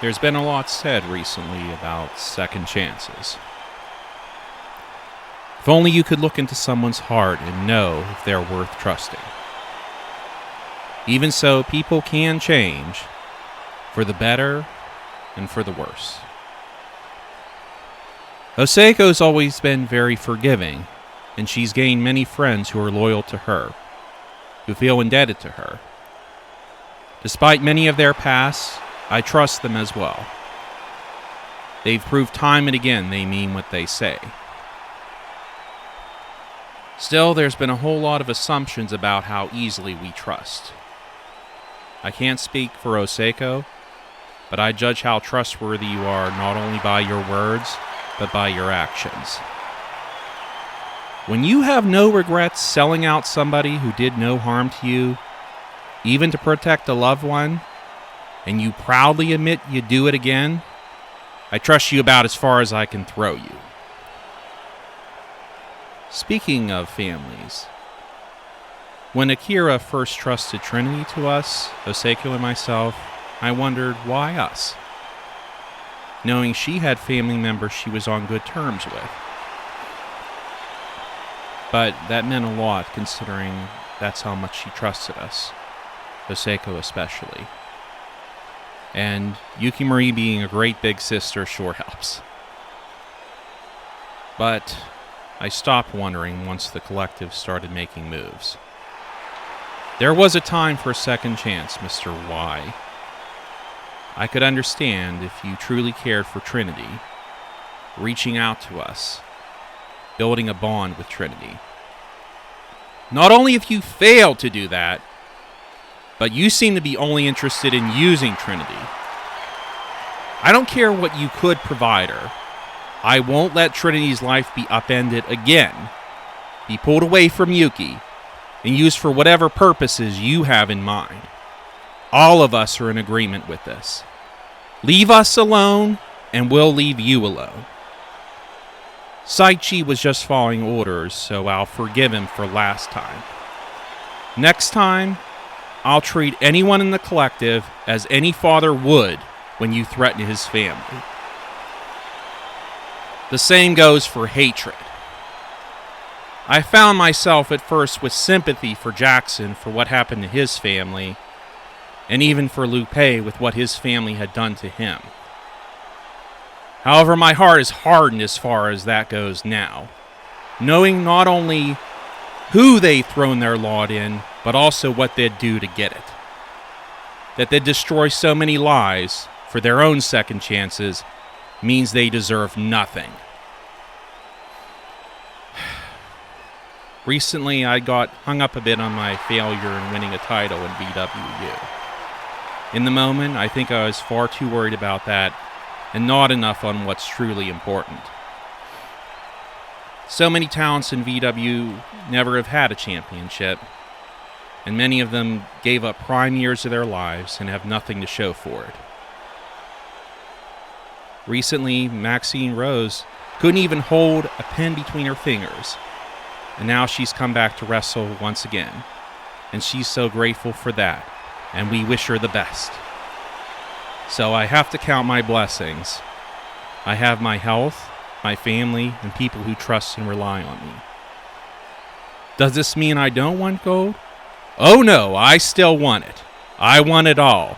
There's been a lot said recently about second chances. If only you could look into someone's heart and know if they're worth trusting. Even so, people can change for the better and for the worse. Oseko's always been very forgiving, and she's gained many friends who are loyal to her, who feel indebted to her. Despite many of their pasts, I trust them as well. They've proved time and again they mean what they say. Still, there's been a whole lot of assumptions about how easily we trust. I can't speak for Oseko, but I judge how trustworthy you are not only by your words, but by your actions. When you have no regrets selling out somebody who did no harm to you, even to protect a loved one, and you proudly admit you do it again, I trust you about as far as I can throw you. Speaking of families, when Akira first trusted Trinity to us, Oseko and myself, I wondered why us, knowing she had family members she was on good terms with. But that meant a lot considering that's how much she trusted us, Oseko especially. And Yuki Marie being a great big sister sure helps. But I stopped wondering once the collective started making moves. There was a time for a second chance, Mr. Y. I could understand if you truly cared for Trinity, reaching out to us, building a bond with Trinity. Not only if you failed to do that, but you seem to be only interested in using Trinity. I don't care what you could provide her. I won't let Trinity's life be upended again, be pulled away from Yuki, and used for whatever purposes you have in mind. All of us are in agreement with this. Leave us alone, and we'll leave you alone. Saichi was just following orders, so I'll forgive him for last time. Next time, I'll treat anyone in the collective as any father would when you threaten his family. The same goes for hatred. I found myself at first with sympathy for Jackson for what happened to his family, and even for Lupe with what his family had done to him. However, my heart is hardened as far as that goes now, knowing not only who they've thrown their lot in, but also what they'd do to get it. That they'd destroy so many lives for their own second chances means they deserve nothing. Recently, I got hung up a bit on my failure in winning a title in VWU. In the moment, I think I was far too worried about that and not enough on what's truly important. So many talents in VW never have had a championship, and many of them gave up prime years of their lives and have nothing to show for it. Recently, Maxine Rose couldn't even hold a pen between her fingers, and now she's come back to wrestle once again, and she's so grateful for that, and we wish her the best. So I have to count my blessings. I have my health, my family, and people who trust and rely on me. Does this mean I don't want gold? Oh no, I still want it. I want it all.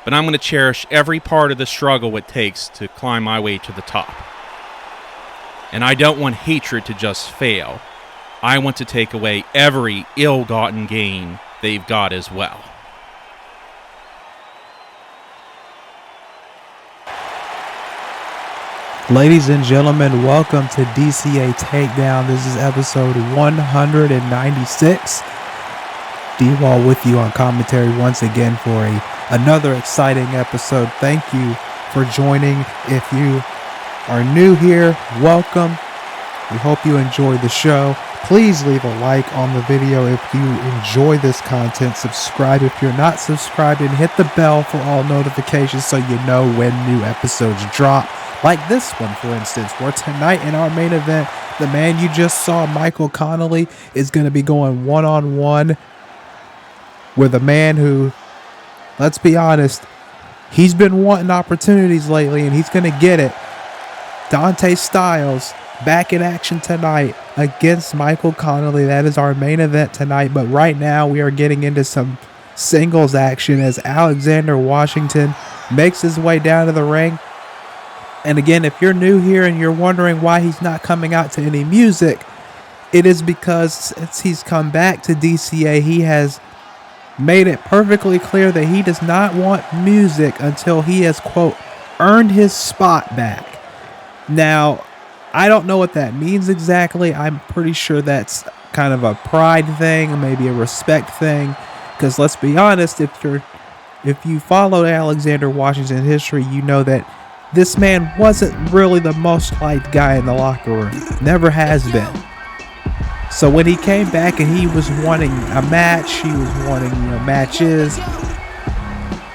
But I'm going to cherish every part of the struggle it takes to climb my way to the top. And I don't want hatred to just fail. I want to take away every ill-gotten gain they've got as well. Ladies and gentlemen, welcome to DCA Takedown. This is episode 196. D-Wall with you on commentary once again for another exciting episode. Thank you for joining. If you are new here, welcome. We hope you enjoy the show. Please leave a like on the video if you enjoy this content. Subscribe if you're not subscribed, and hit the bell for all notifications so you know when new episodes drop. Like this one, for instance, where tonight in our main event, the man you just saw, Michael Connelly, is going to be going one-on-one with a man who, let's be honest, He's been wanting opportunities lately, and he's going to get it. Dante Styles back in action tonight against Michael Connelly. That is our main event tonight. But right now we are getting into some singles action as Alexander Washington makes his way down to the ring. And again, if you're new here and you're wondering why he's not coming out to any music, it is because since he's come back to DCA, he has made it perfectly clear that he does not want music until he has, quote, earned his spot back. Now, I don't know what that means exactly. I'm pretty sure that's kind of a pride thing, maybe a respect thing. Because let's be honest, if you followed Alexander Washington's history, you know that this man wasn't really the most liked guy in the locker room. Never has been. So when he came back and he was wanting a match, he was wanting matches.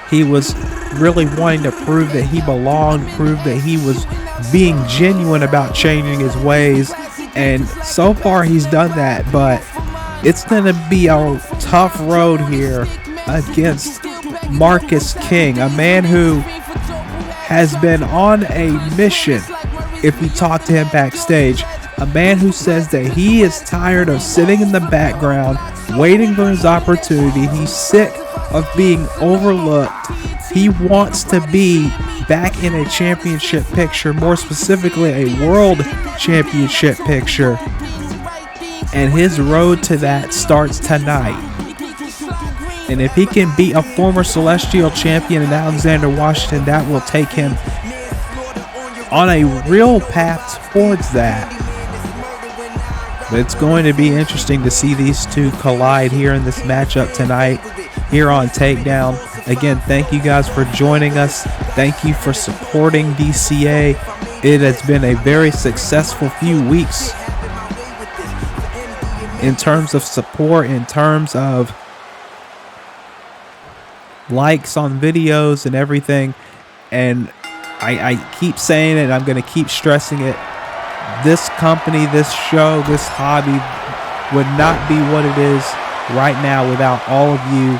He was really wanting to prove that he belonged, prove that he was being genuine about changing his ways. And so far he's done that, but it's going to be a tough road here against Marcus King, a man who has been on a mission. If you talk to him backstage, a man who says that he is tired of sitting in the background waiting for his opportunity. He's sick of being overlooked. He wants to be back in a championship picture, more specifically a world championship picture. And his road to that starts tonight. And if he can beat a former Celestial champion in Alexander Washington, that will take him on a real path towards that. But it's going to be interesting to see these two collide here in this matchup tonight here on Takedown. Again, thank you guys for joining us. Thank you for supporting DCA. It has been a very successful few weeks in terms of support, in terms of likes on videos and everything. And I keep saying it, I'm going to keep stressing it. This company, this show, this hobby would not be what it is right now without all of you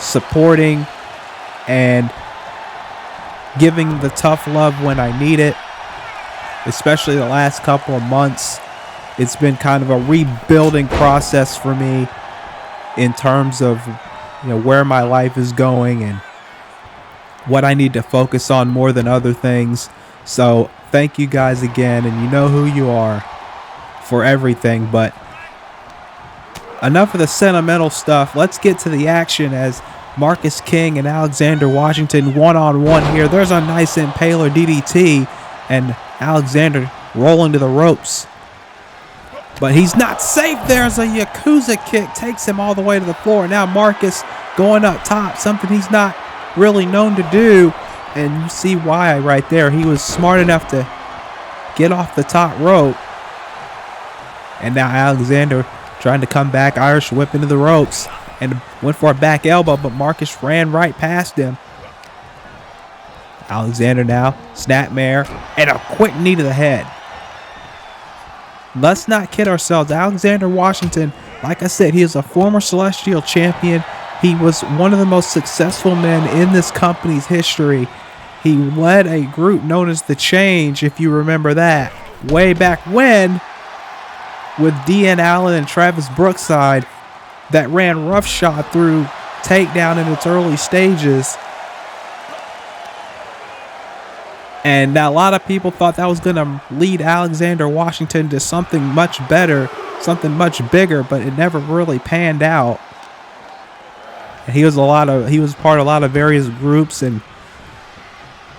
supporting and giving the tough love when I need it, especially the last couple of months. It's been kind of a rebuilding process for me in terms of where my life is going and what I need to focus on more than other things. So thank you guys again, and you know who you are for everything. But enough of the sentimental stuff. Let's get to the action as Marcus King and Alexander Washington one-on-one here. There's a nice impaler DDT, and Alexander rolling to the ropes. But he's not safe. There's a Yakuza kick. Takes him all the way to the floor. Now Marcus going up top. Something he's not really known to do. And you see why right there. He was smart enough to get off the top rope. And now Alexander trying to come back. Irish whip into the ropes. And went for a back elbow. But Marcus ran right past him. Alexander now. Snapmare. And a quick knee to the head. Let's not kid ourselves. Alexander Washington, like I said, he is a former Celestial champion. He was one of the most successful men in this company's history. He led a group known as The Change, if you remember that, way back when, with Dean Allen and Travis Brookside, that ran roughshod through Takedown in its early stages. And now a lot of people thought that was going to lead Alexander Washington to something much better, something much bigger, but it never really panned out. And he was part of a lot of various groups and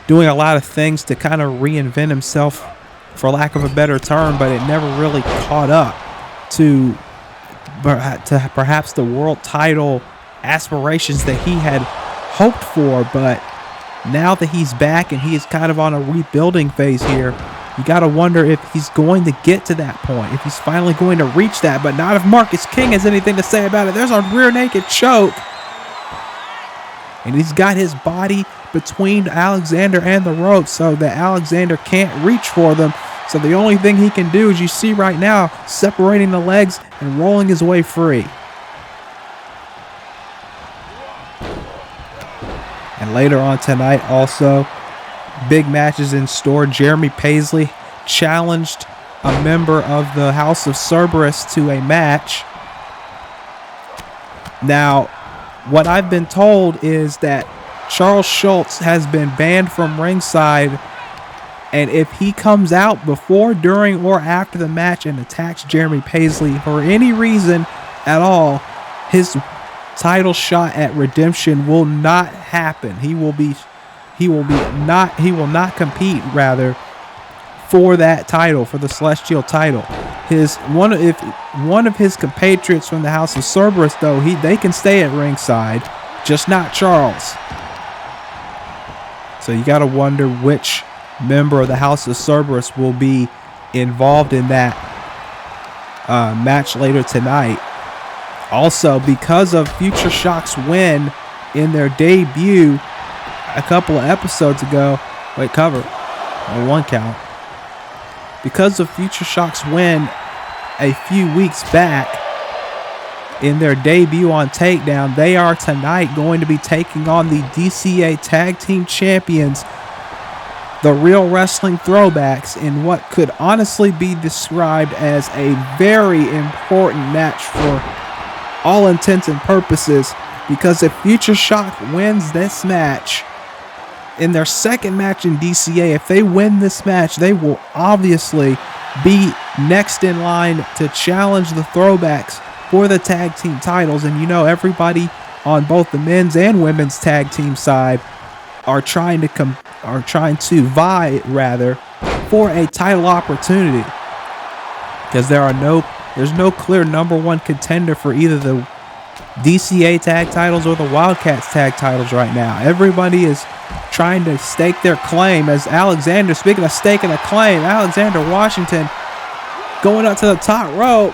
doing a lot of things to kind of reinvent himself, for lack of a better term, but it never really caught up to perhaps the world title aspirations that he had hoped for. But now that he's back and he is kind of on a rebuilding phase here, you got to wonder if he's going to get to that point, if he's finally going to reach that, but not if Marcus King has anything to say about it. There's a rear naked choke. And he's got his body between Alexander and the ropes so that Alexander can't reach for them. So the only thing he can do, as you see right now, separating the legs and rolling his way free. And Later on tonight, also, big matches in store. Jeremy Paisley challenged a member of the House of Cerberus to a match. Now, what I've been told is that Charles Schultz has been banned from ringside, and if he comes out before, during, or after the match and attacks Jeremy Paisley for any reason at all, his title shot at Redemption will not happen. He will not compete rather for that title, for the Celestial title. One of his compatriots from the House of Cerberus, though, they can stay at ringside, just not Charles. So you got to wonder which member of the House of Cerberus will be involved in that match later tonight. Also, because of Futureshock's win in their debut a couple of episodes ago, one count. Because of Futureshock's win a few weeks back in their debut on Takedown, they are tonight going to be taking on the DCA Tag Team Champions, the Real Wrestling Throwbacks, in what could honestly be described as a very important match for all intents and purposes, because if Futureshock wins this match, in their second match in DCA, if they win this match, they will obviously be next in line to challenge the Throwbacks for the tag team titles. And you know, everybody on both the men's and women's tag team side are trying to vie rather for a title opportunity, because there's no clear number one contender for either the DCA tag titles or the Wildcats tag titles right now. Everybody is trying to stake their claim, as Alexander, speaking of staking a claim, Alexander Washington going up to the top rope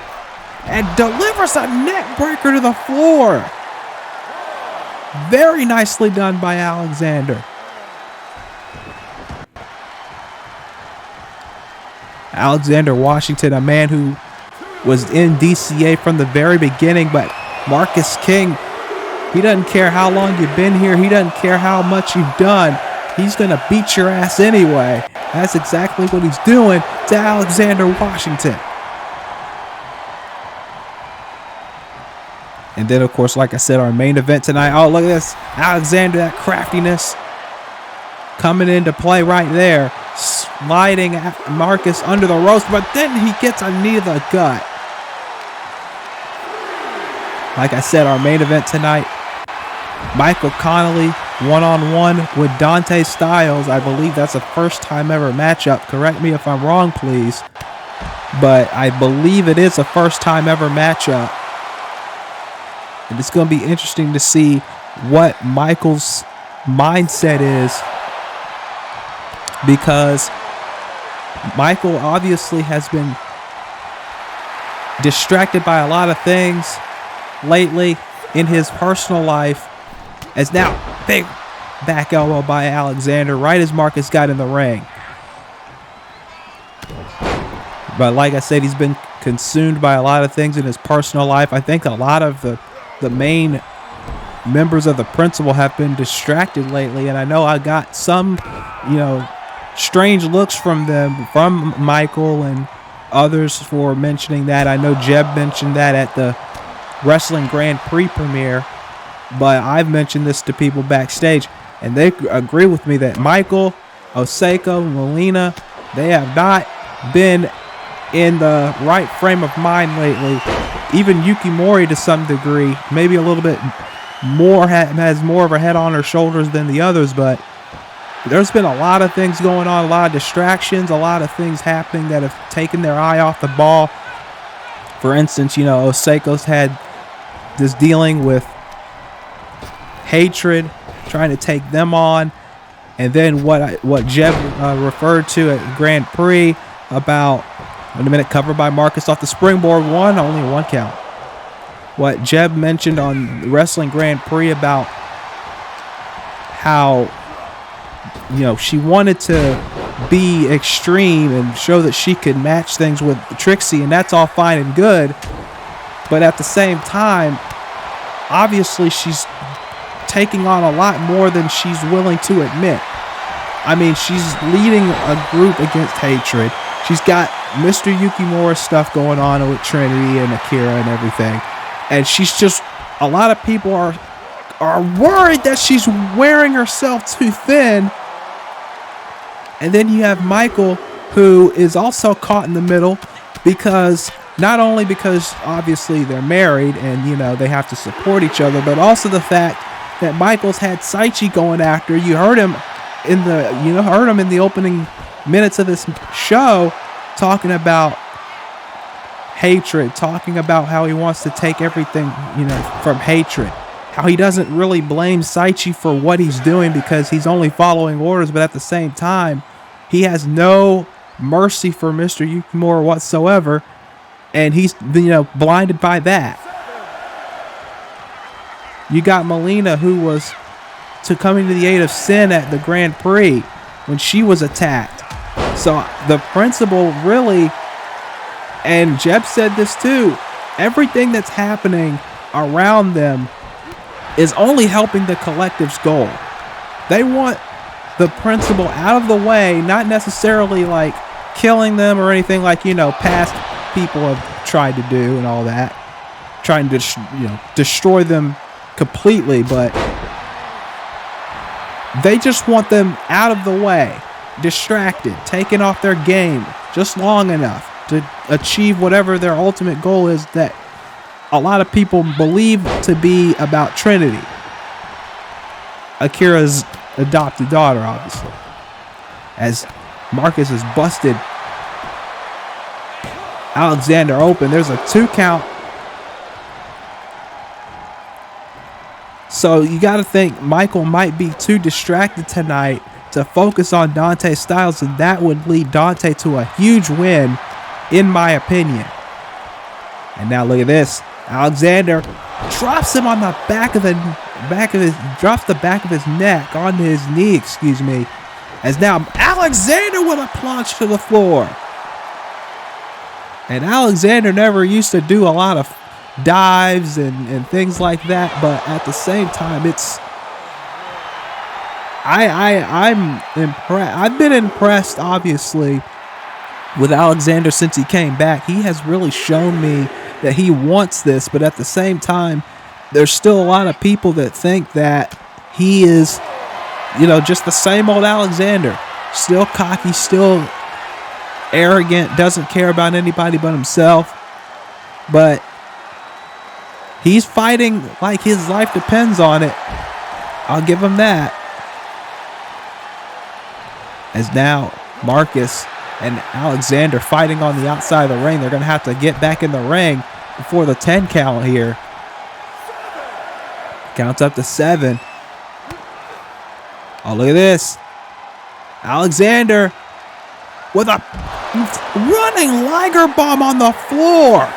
and delivers a neck breaker to the floor. Very nicely done by Alexander. Alexander Washington, a man who was in DCA from the very beginning, but Marcus King, he doesn't care how long you've been here. He doesn't care how much you've done. He's going to beat your ass anyway. That's exactly what he's doing to Alexander Washington. And then, of course, like I said, our main event tonight. Oh, look at this. Alexander, that craftiness coming into play right there. Sliding Marcus under the ropes, but then he gets a knee to the gut. Like I said, our main event tonight, Michael Connelly one-on-one with Dante Styles. I believe that's a first-time ever matchup. Correct me if I'm wrong, please. But I believe it is a first-time ever matchup. And it's going to be interesting to see what Michael's mindset is, because Michael obviously has been distracted by a lot of things lately in his personal life, as now big back elbow by Alexander right as Marcus got in the ring. But like I said, he's been consumed by a lot of things in his personal life. I think a lot of the main members of the principal have been distracted lately, and I know I got some, strange looks from them, from Michael and others, for mentioning that. I know Jeb mentioned that at the Wrestling Grand Prix premiere, but I've mentioned this to people backstage, and they agree with me that Michael, Osako, Melina, they have not been in the right frame of mind lately. Even Yuki Mori, to some degree, maybe a little bit more, has more of her head on her shoulders than the others, but there's been a lot of things going on, a lot of distractions, a lot of things happening that have taken their eye off the ball. For instance, Osako's had this dealing with hatred, trying to take them on, and then what Jeb referred to at Grand Prix about, in a minute, covered by Marcus off the springboard, only one count. What Jeb mentioned on the Wrestling Grand Prix about how, she wanted to be extreme and show that she could match things with Trixie, and that's all fine and good. But at the same time, obviously she's taking on a lot more than she's willing to admit. I mean, she's leading a group against hatred. She's got Mr. Yukimura stuff going on with Trinity and Akira and everything. And she's just, a lot of people are worried that she's wearing herself too thin. And then you have Michael, who is also caught in the middle because, not only because obviously they're married and, you know, they have to support each other, but also the fact that Michael's had Saichi going after. You heard him in the opening minutes of this show talking about hatred, talking about how he wants to take everything, you know, from hatred. How he doesn't really blame Saichi for what he's doing because he's only following orders, but at the same time, he has no mercy for Mr. Yukimura whatsoever, and he's, you know, blinded by that. You got Melina, who was coming to the aid of Sin at the Grand Prix when she was attacked. So the principal really, and Jeb said this too, everything that's happening around them is only helping the collective's goal. They want the principal out of the way, not necessarily like killing them or anything like, you know, past people have tried to do and all that, trying to, you know, destroy them completely, but they just want them out of the way, distracted, taken off their game just long enough to achieve whatever their ultimate goal is that a lot of people believe to be about Trinity, Akira's adopted daughter, obviously. As Marcus is busted Alexander open, there's a 2 count. So you got to think Michael might be too distracted tonight to focus on Dante Styles, and that would lead Dante to a huge win, in my opinion. And now look at this. Alexander drops him on the drops the back of his neck onto his knee, excuse me. As now Alexander with a plunge to the floor. And Alexander never used to do a lot of dives and things like that, but at the same time, it's I'm impressed. I've been impressed, obviously, with Alexander since he came back. He has really shown me that he wants this, but at the same time, there's still a lot of people that think that he is, you know, just the same old Alexander. Still cocky, still arrogant, doesn't care about anybody but himself. But he's fighting like his life depends on it. I'll give him that. As now Marcus and Alexander fighting on the outside of the ring. They're going to have to get back in the ring before the 10 count here. Counts up to 7. Oh, look at this. Alexander with a running Liger bomb on the floor.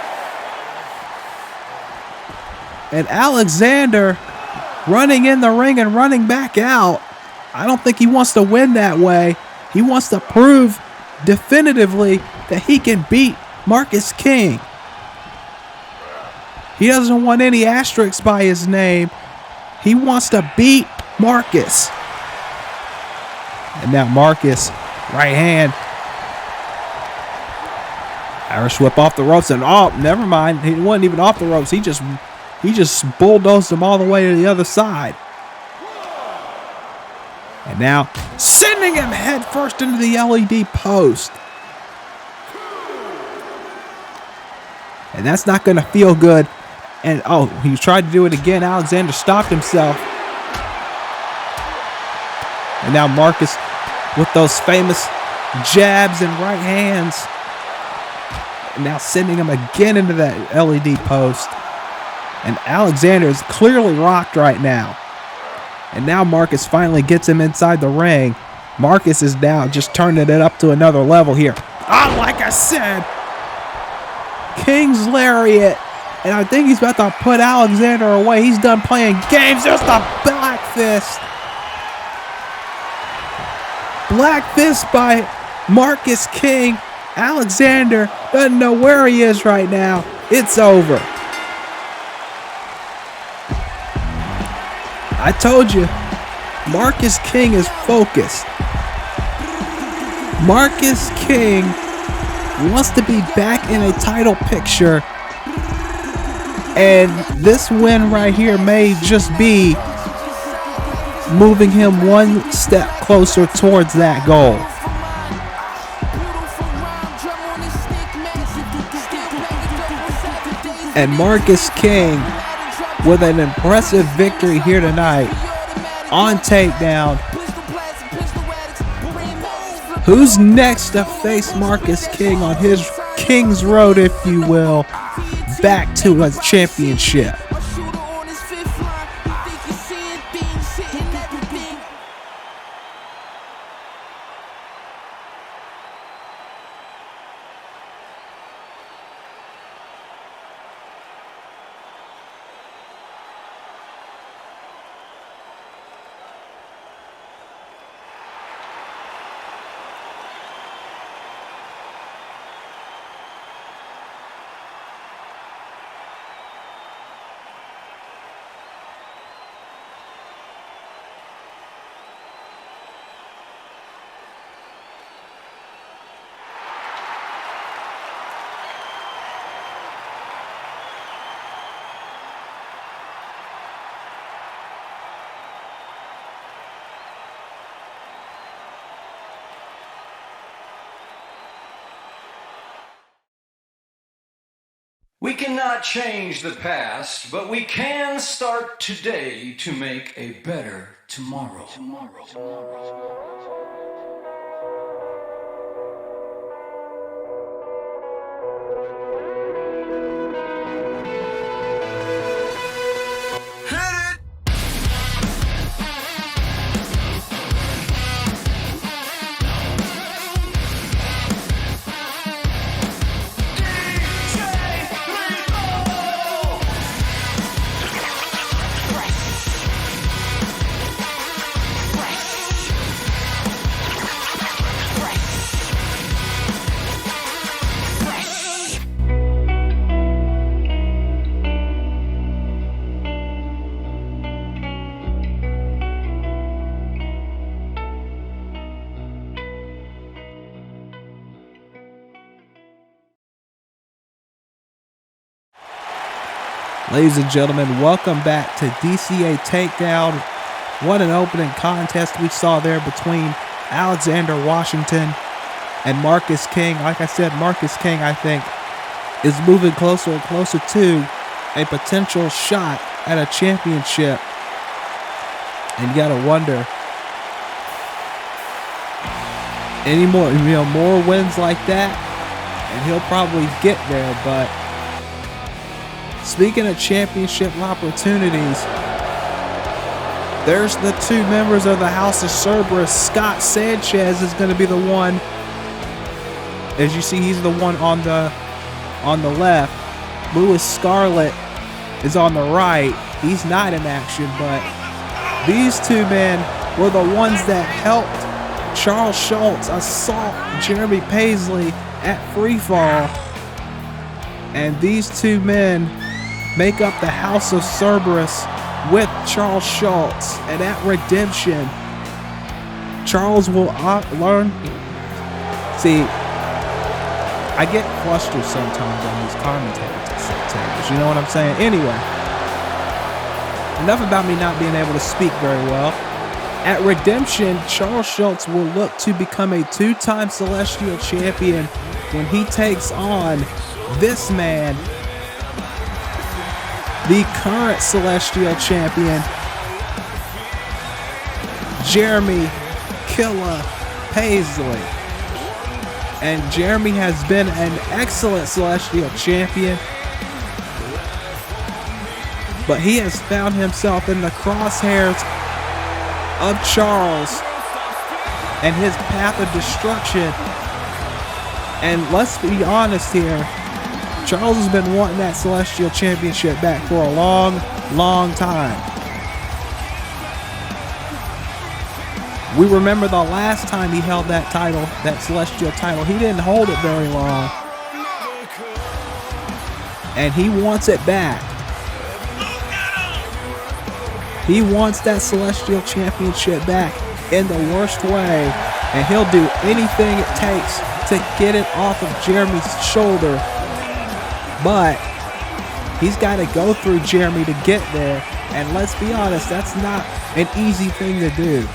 And Alexander running in the ring and running back out. I don't think he wants to win that way. He wants to prove definitively that he can beat Marcus King. He doesn't want any asterisks by his name. He wants to beat Marcus. And now Marcus, right hand. Irish whip off the ropes, and oh, never mind. He wasn't even off the ropes. He just bulldozed him all the way to the other side. And now sending him head first into the LED post. And that's not going to feel good. And oh, he tried to do it again. Alexander stopped himself. And now Marcus with those famous jabs and right hands. And now sending him again into that LED post. And Alexander is clearly rocked right now. And now Marcus finally gets him inside the ring. Marcus is now just turning it up to another level here. Ah, like I said, King's Lariat. And I think he's about to put Alexander away. He's done playing games. There's the Black Fist. Black Fist by Marcus King. Alexander doesn't know where he is right now. It's over. I told you, Marcus King is focused. Marcus King wants to be back in a title picture, and this win right here may just be moving him one step closer towards that goal. And Marcus King with an impressive victory here tonight on Takedown. Who's next to face Marcus King on his King's Road, if you will, back to a championship? We cannot change the past, but we can start today to make a better tomorrow. Ladies and gentlemen, welcome back to DCA Takedown. What an opening contest we saw there between Alexander Washington and Marcus King. Like I said, Marcus King, I think, is moving closer and closer to a potential shot at a championship. And you got to wonder, any more wins like that, and he'll probably get there. But speaking of championship opportunities, there's the two members of the House of Cerberus. Scott Sanchez is going to be the one. As you see, he's the one on the left. Louis Scarlett is on the right. He's not in action, but these two men were the ones that helped Charles Schultz assault Jeremy Paisley at freefall. And these two men make up the House of Cerberus with Charles Schultz. And at Redemption, Charles will learn. See, I get flustered sometimes on these commentators. You know what I'm saying? Anyway, enough about me not being able to speak very well. At Redemption, Charles Schultz will look to become a two-time Celestial Champion when he takes on this man, the current Celestial Champion, Jeremy "Killer" Paisley. And Jeremy has been an excellent Celestial Champion, but he has found himself in the crosshairs of Charles and his path of destruction. And let's be honest here, Charles has been wanting that Celestial Championship back for a long, long time. We remember the last time he held that title, that Celestial title. He didn't hold it very long. And he wants it back. He wants that Celestial Championship back in the worst way, and he'll do anything it takes to get it off of Jeremy's shoulder. But he's got to go through Jeremy to get there, and let's be honest, that's not an easy thing to do,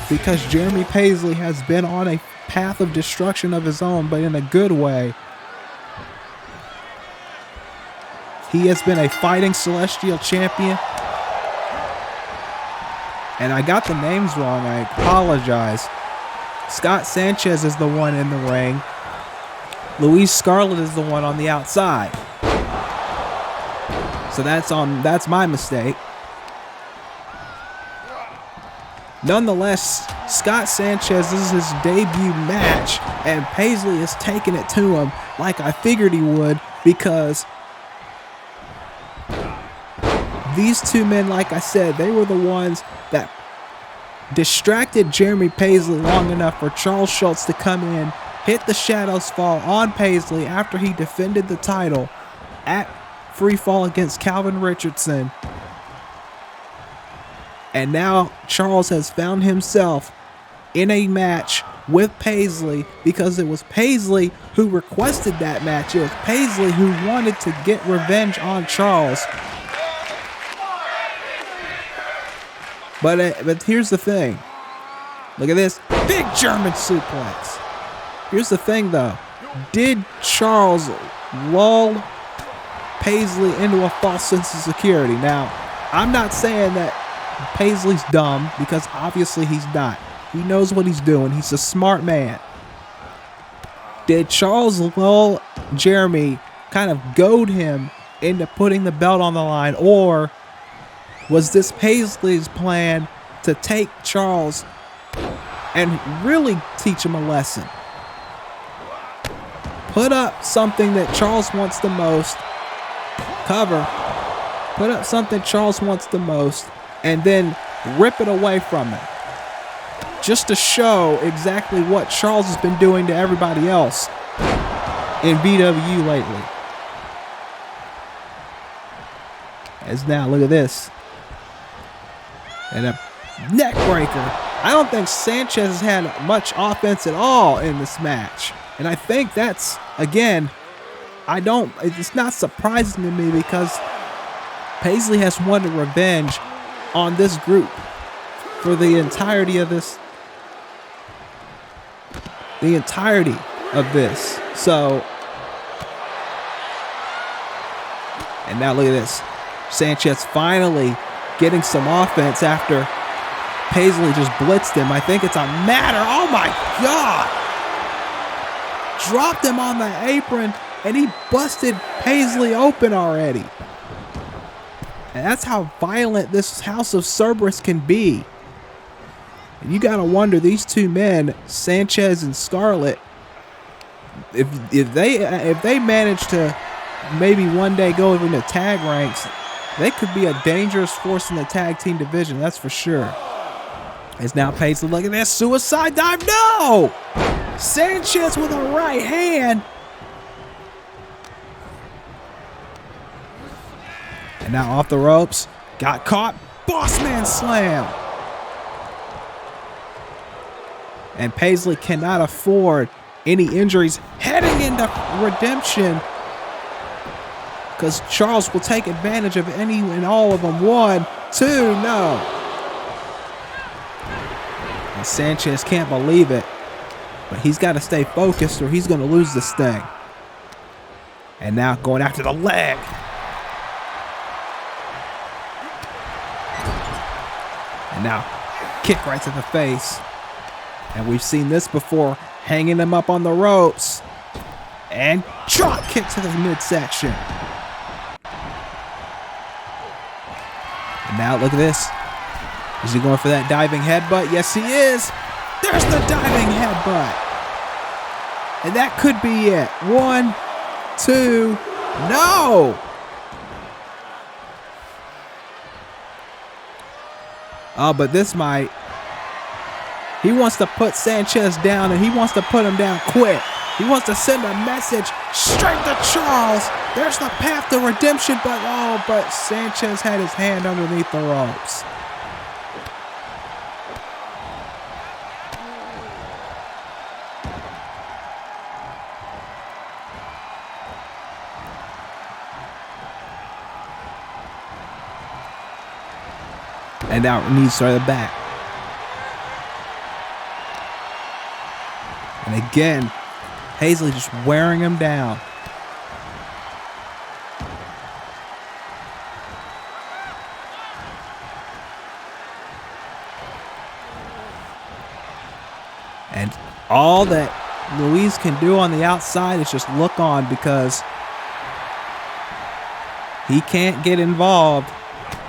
because Jeremy Paisley has been on a path of destruction of his own, but in a good way. He has been a fighting Celestial Champion. And I got the names wrong. I apologize. Scott Sanchez is the one in the ring. Luis Scarlett is the one on the outside. So that's my mistake. Nonetheless, Scott Sanchez, this is his debut match, and Paisley is taking it to him like I figured he would, because these two men, like I said, they were the ones that distracted Jeremy Paisley long enough for Charles Schultz to come in, hit the Shadows Fall on Paisley after he defended the title at Free Fall against Calvin Richardson. And now Charles has found himself in a match with Paisley, because it was Paisley who requested that match. It was Paisley who wanted to get revenge on Charles. But here's the thing. Look at this. Big German suplex. Here's the thing, though. Did Charles lull Paisley into a false sense of security? Now, I'm not saying that Paisley's dumb, because obviously he's not. He knows what he's doing. He's a smart man. Did Charles lull Jeremy, kind of goad him into putting the belt on the line, or was this Paisley's plan to take Charles and really teach him a lesson? Put up something that Charles wants the most. Cover. Put up something Charles wants the most, and then rip it away from him. Just to show exactly what Charles has been doing to everybody else in BW lately. As now, look at this. And a neck breaker. I don't think Sanchez has had much offense at all in this match. And I think that's, again, it's not surprising to me, because Paisley has wanted revenge on this group for the entirety of this. So, and now look at this. Sanchez finally getting some offense after Paisley just blitzed him. I think it's a matter. Oh my God! Dropped him on the apron, and he busted Paisley open already. And that's how violent this House of Cerberus can be. And you gotta wonder, these two men, Sanchez and Scarlett, if they manage to maybe one day go into tag ranks, they could be a dangerous force in the tag team division, that's for sure. As now Paisley, look at that suicide dive. No! Sanchez with a right hand. And now off the ropes. Got caught. Bossman slam. And Paisley cannot afford any injuries heading into redemption, because Charles will take advantage of any and all of them. 1, 2, no. And Sanchez can't believe it, but he's got to stay focused or he's going to lose this thing. And now going after the leg. And now kick right to the face. And we've seen this before, hanging him up on the ropes. And drop kick to the midsection. And now look at this. Is he going for that diving headbutt? Yes, he is. There's the diving headbutt. And that could be it. 1, 2, no. Oh, but this might. He wants to put Sanchez down, and he wants to put him down quick. He wants to send a message straight to Charles. There's the path to redemption, but Sanchez had his hand underneath the ropes. And now knees started back. And again, Paisley just wearing him down. And all that Luis can do on the outside is just look on because he can't get involved.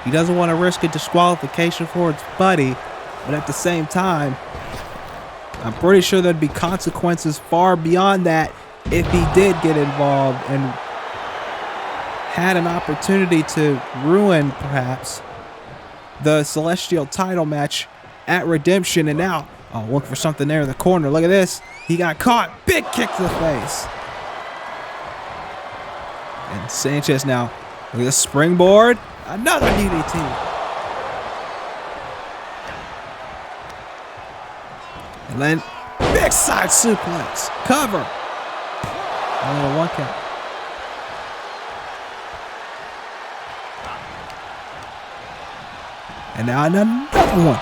He doesn't want to risk a disqualification for his buddy, but at the same time, I'm pretty sure there'd be consequences far beyond that if he did get involved and had an opportunity to ruin, perhaps, the Celestial title match at Redemption. And now, look for something there in the corner. Look at this. He got caught. Big kick to the face. And Sanchez now, look at the springboard. Another DDT. And then big side suplex. Cover. Only a 1 count. And now another one.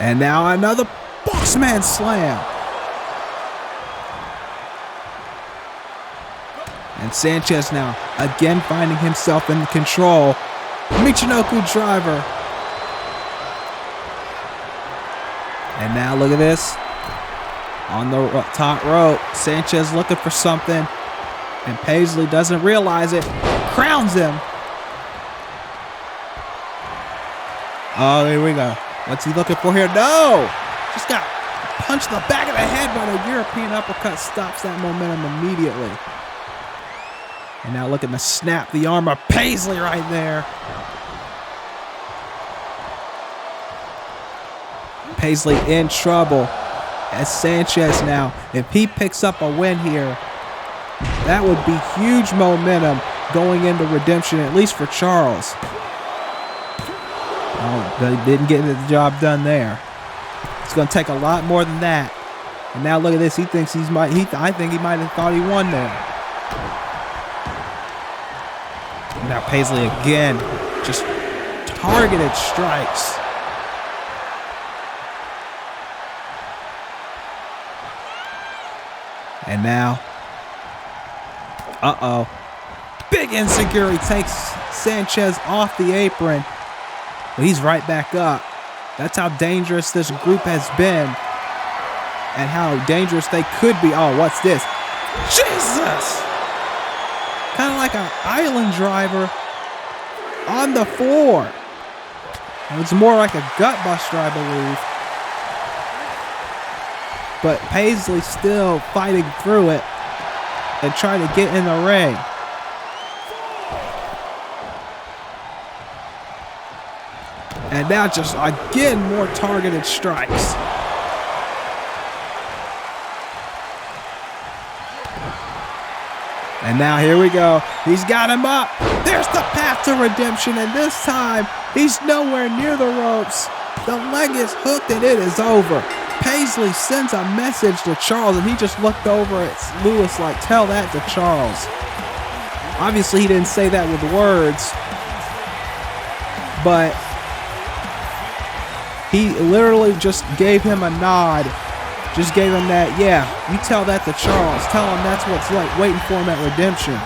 And now another Boxman slam. And Sanchez now again finding himself in control. Michinoku driver. And now look at this. On the top rope, Sanchez looking for something. And Paisley doesn't realize it. Crowns him. Oh, here we go. What's he looking for here? No! Just got punched in the back of the head, but a European uppercut stops that momentum immediately. And now looking to snap the arm of Paisley right there. Paisley in trouble as Sanchez now, if he picks up a win here, that would be huge momentum going into Redemption, at least for Charles. Oh, they didn't get the job done there. It's going to take a lot more than that. And now look at this. He thinks I think he might have thought he won there. Now Paisley again, just targeted strikes. And now, big insecurity takes Sanchez off the apron, but he's right back up. That's how dangerous this group has been and how dangerous they could be. Oh, what's this? Jesus! Kind of like an island driver on the floor. It's more like a gut buster, I believe. But Paisley still fighting through it and trying to get in the ring. And now just again more targeted strikes. And now here we go. He's got him up. There's the path to redemption. And this time, he's nowhere near the ropes. The leg is hooked and it is over. Paisley sends a message to Charles, and he just looked over at Lewis like, tell that to Charles. Obviously, he didn't say that with words, but he literally just gave him a nod. Just gave him that, yeah, you tell that to Charles. Tell him that's what's like waiting for him at Redemption.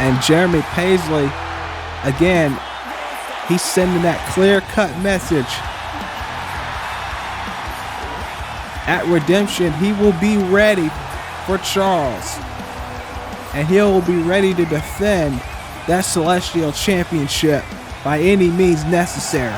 And Jeremy Paisley, again, he's sending that clear-cut message. At Redemption, he will be ready for Charles. And he will be ready to defend that Celestial Championship by any means necessary.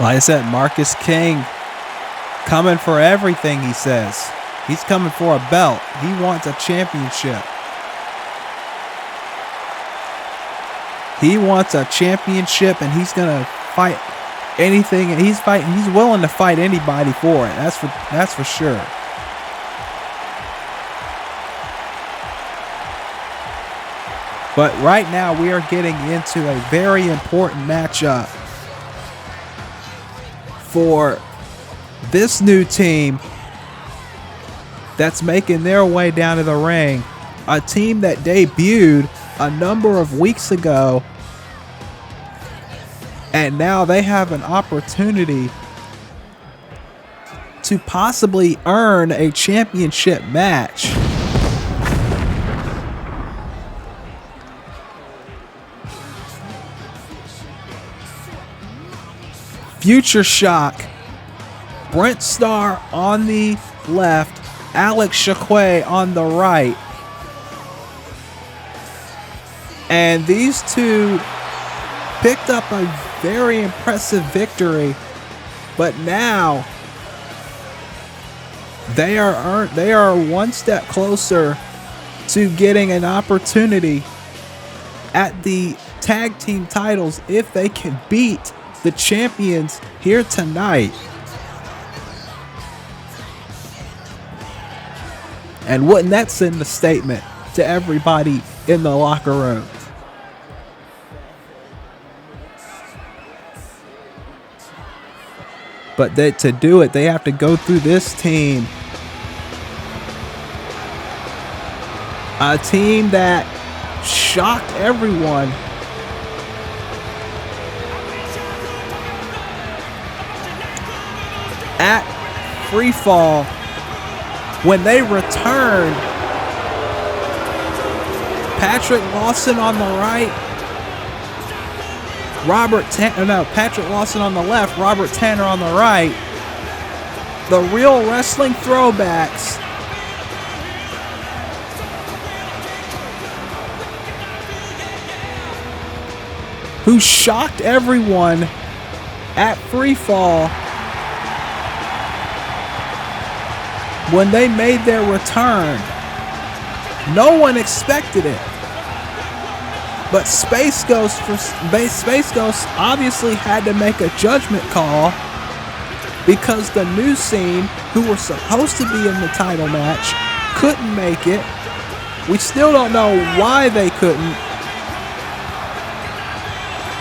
Like I said, Marcus King coming for everything, he says. He's coming for a belt. He wants a championship. He wants a championship, and he's going to fight anything. And he's willing to fight anybody for it. That's for sure. But right now, we are getting into a very important matchup for this new team that's making their way down to the ring. A team that debuted a number of weeks ago, and now they have an opportunity to possibly earn a championship match. Futureshock, Brent Starr on the left, Alex Shakwe on the right. And these two picked up a very impressive victory, but now they are one step closer to getting an opportunity at the tag team titles if they can beat the champions here tonight. And wouldn't that send a statement to everybody in the locker room? But to do it, they have to go through this team. A team that shocked everyone. At Freefall, when they returned, Patrick Lawson on the right, Patrick Lawson on the left, Robert Tanner on the right, the Real Wrestling Throwbacks who shocked everyone at Freefall when they made their return. No one expected it. But Space Ghost obviously had to make a judgment call because the new scene, who were supposed to be in the title match, couldn't make it. We still don't know why they couldn't.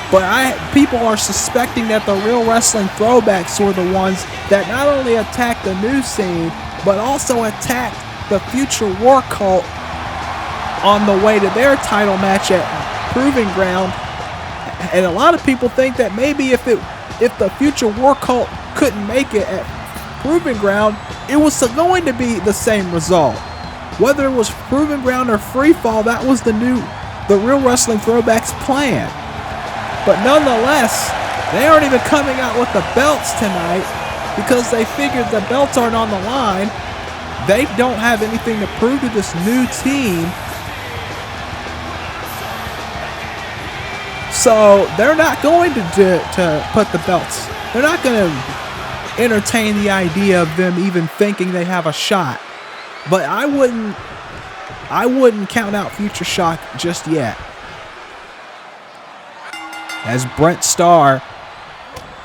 But people are suspecting that the Real Wrestling Throwbacks were the ones that not only attacked the new scene, but also attacked the Future War Cult on the way to their title match at Proving Ground. And a lot of people think that maybe if the Future War Cult couldn't make it at Proving Ground, it was going to be the same result. Whether it was Proving Ground or Freefall, that was the Real Wrestling Throwbacks plan. But nonetheless, they aren't even coming out with the belts tonight because they figured the belts aren't on the line. They don't have anything to prove to this new team. So they're not going to put the belts. They're not going to entertain the idea of them even thinking they have a shot. But I wouldn't count out Futureshock just yet. As Brent Starr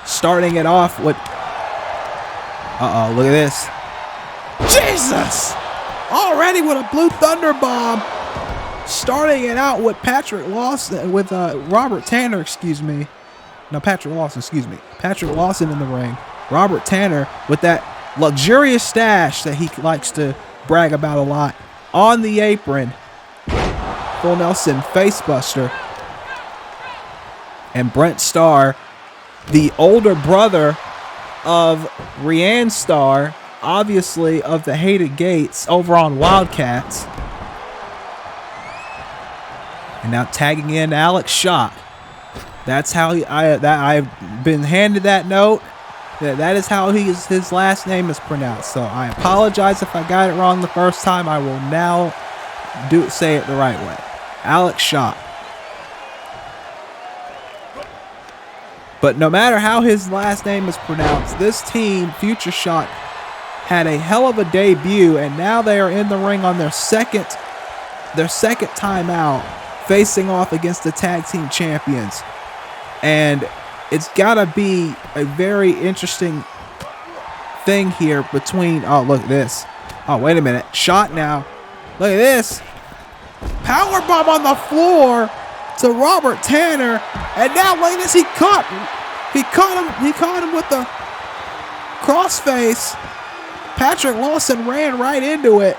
starting it off with... look at this. Jesus! Already with a Blue Thunder Bomb. Starting it out with Patrick Lawson, with Robert Tanner, Patrick Lawson in the ring. Robert Tanner with that luxurious stash that he likes to brag about a lot. On the apron, Full Nelson facebuster. And Brent Starr, the older brother of Rianne Starr, obviously of the Hated Gates over on Wildcats. And now tagging in Alex Shock. That's how I've been handed that note. That is how his last name is pronounced. So I apologize if I got it wrong the first time. I will now say it the right way. Alex Shock. But no matter how his last name is pronounced, this team, Futureshock, had a hell of a debut, and now they are in the ring on their second time out, facing off against the tag team champions. And it's got to be a very interesting thing here between, oh, look at this. Oh, wait a minute. Shot now. Look at this. Powerbomb on the floor to Robert Tanner. And now look at this. He caught him with the crossface. Patrick Lawson ran right into it.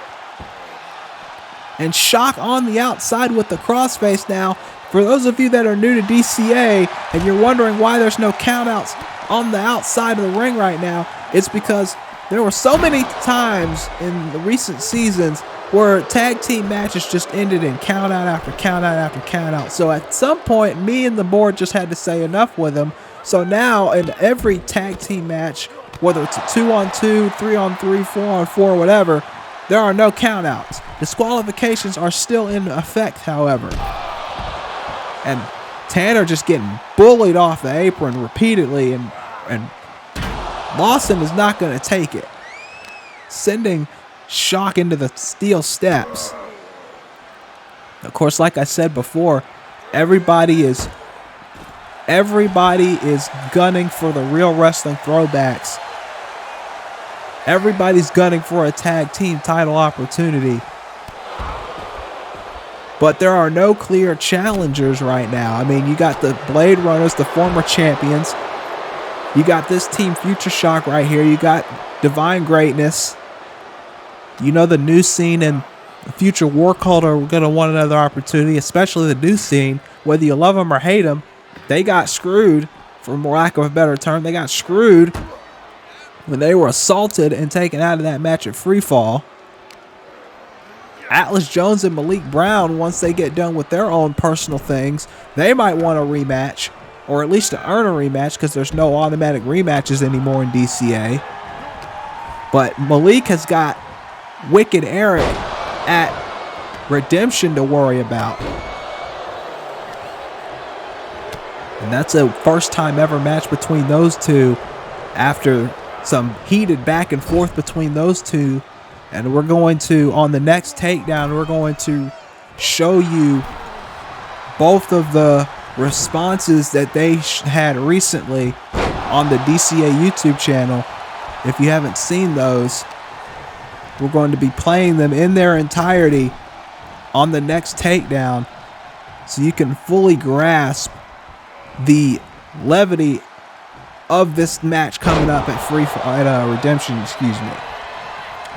And Shock on the outside with the crossface now. For those of you that are new to DCA and you're wondering why there's no countouts on the outside of the ring right now, it's because there were so many times in the recent seasons where tag team matches just ended in count out after count out after count out. So at some point, me and the board just had to say enough with them. So now in every tag team match, whether it's a 2-on-2, 3-on-3, 4-on-4, whatever, there are no count outs. Disqualifications are still in effect, however. And Tanner just getting bullied off the apron repeatedly, and Lawson is not going to take it, sending Shock into the steel steps. Of course, like I said before, everybody is gunning for the Real Wrestling Throwbacks. Everybody's gunning for a tag team title opportunity. But there are no clear challengers right now. I mean, you got the Blade Runners, the former champions. You got this team Futureshock right here. You got Divine Greatness. You know the New Scene and the Future War Cult are going to want another opportunity, especially the New Scene. Whether you love them or hate them, they got screwed, for lack of a better term. They got screwed when they were assaulted and taken out of that match at Freefall. Atlas Jones and Malik Brown, once they get done with their own personal things, they might want a rematch, or at least to earn a rematch, because there's no automatic rematches anymore in DCA. But Malik has got Wicked Eric at Redemption to worry about. And that's a first time ever match between those two after some heated back and forth between those two. And we're going to, on the next takedown, we're going to show you both of the responses that they had recently on the DCA YouTube channel. If you haven't seen those, we're going to be playing them in their entirety on the next takedown so you can fully grasp the levity of this match coming up at Redemption, excuse me.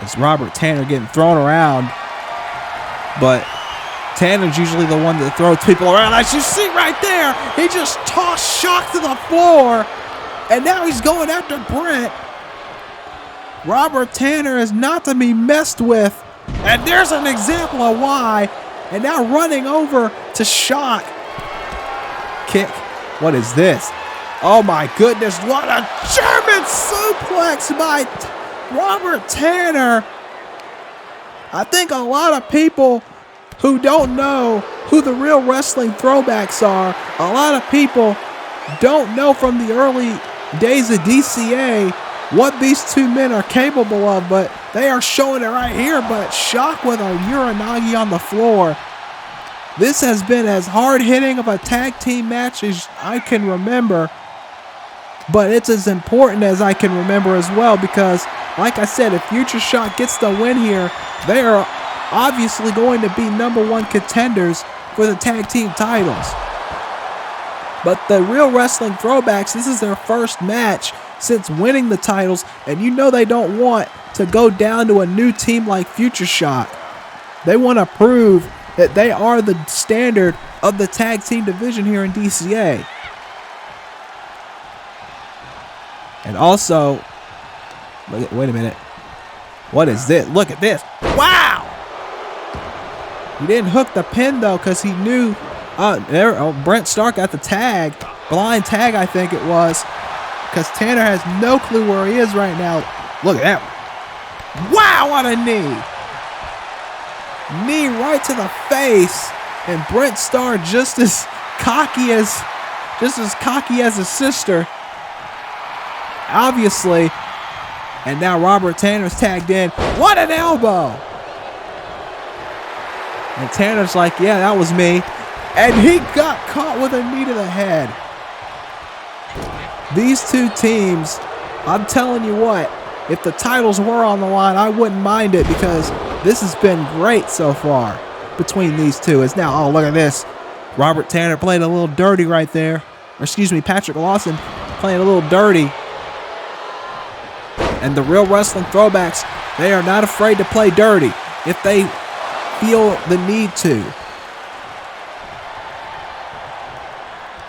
It's Robert Tanner getting thrown around, but Tanner's usually the one that throws people around. As you see right there, he just tossed Shock to the floor, and now he's going after Brent. Robert Tanner is not to be messed with, and there's an example of why. And now running over to Shock. Kick. What is this? Oh my goodness, what a German suplex by Robert Tanner. I think a lot of people who don't know who the Real Wrestling Throwbacks are, a lot of people don't know from the early days of DCA what these two men are capable of, but they are showing it right here. But Shock with a Uranagi on the floor. This has been as hard-hitting of a tag team match as I can remember, but it's as important as I can remember as well, because like I said, if Futureshock gets the win here, they are obviously going to be #1 contenders for the tag team titles. But the Real Wrestling Throwbacks, this is their first match since winning the titles, and you know they don't want to go down to a new team like Futureshock. They want to prove that they are the standard of the tag team division here in DCA. And also, wait a minute. What is this? Look at this. Wow! He didn't hook the pin, though, because he knew. Brent Stark got the tag. Blind tag, I think it was. Because Tanner has no clue where he is right now. Look at that. Wow, what a knee. Knee right to the face. And Brent Starr just as cocky as just as cocky as his sister, obviously. And now Robert Tanner's tagged in. What an elbow! And Tanner's like, yeah, that was me. And he got caught with a knee to the head. These two teams, I'm telling you what, if the titles were on the line, I wouldn't mind it because this has been great so far between these two. It's now, oh, look at this. Robert Tanner played a little dirty right there. Or excuse me, Patrick Lawson playing a little dirty. And the Real Wrestling Throwbacks, they are not afraid to play dirty if they feel the need to.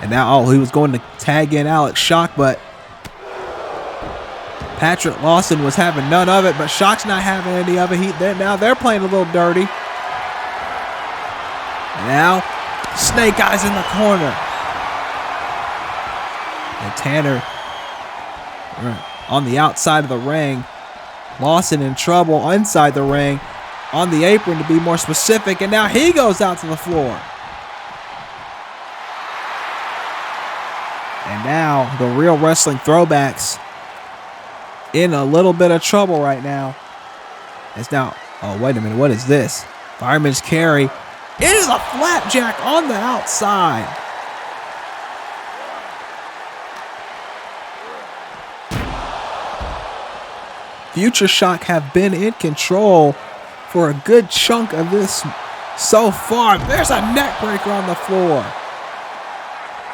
And now, oh, he was going to tag in Alex Shock, but Patrick Lawson was having none of it, but Shock's not having any of it. Now they're playing a little dirty. Now, Snake Eyes in the corner. And Tanner on the outside of the ring. Lawson in trouble inside the ring. On the apron to be more specific. And now he goes out to the floor. And now the Real Wrestling Throwbacks in a little bit of trouble right now. It's now, oh, wait a minute. What is this? Fireman's carry. It is a flapjack on the outside. Futureshock have been in control for a good chunk of this so far. There's a neck breaker on the floor.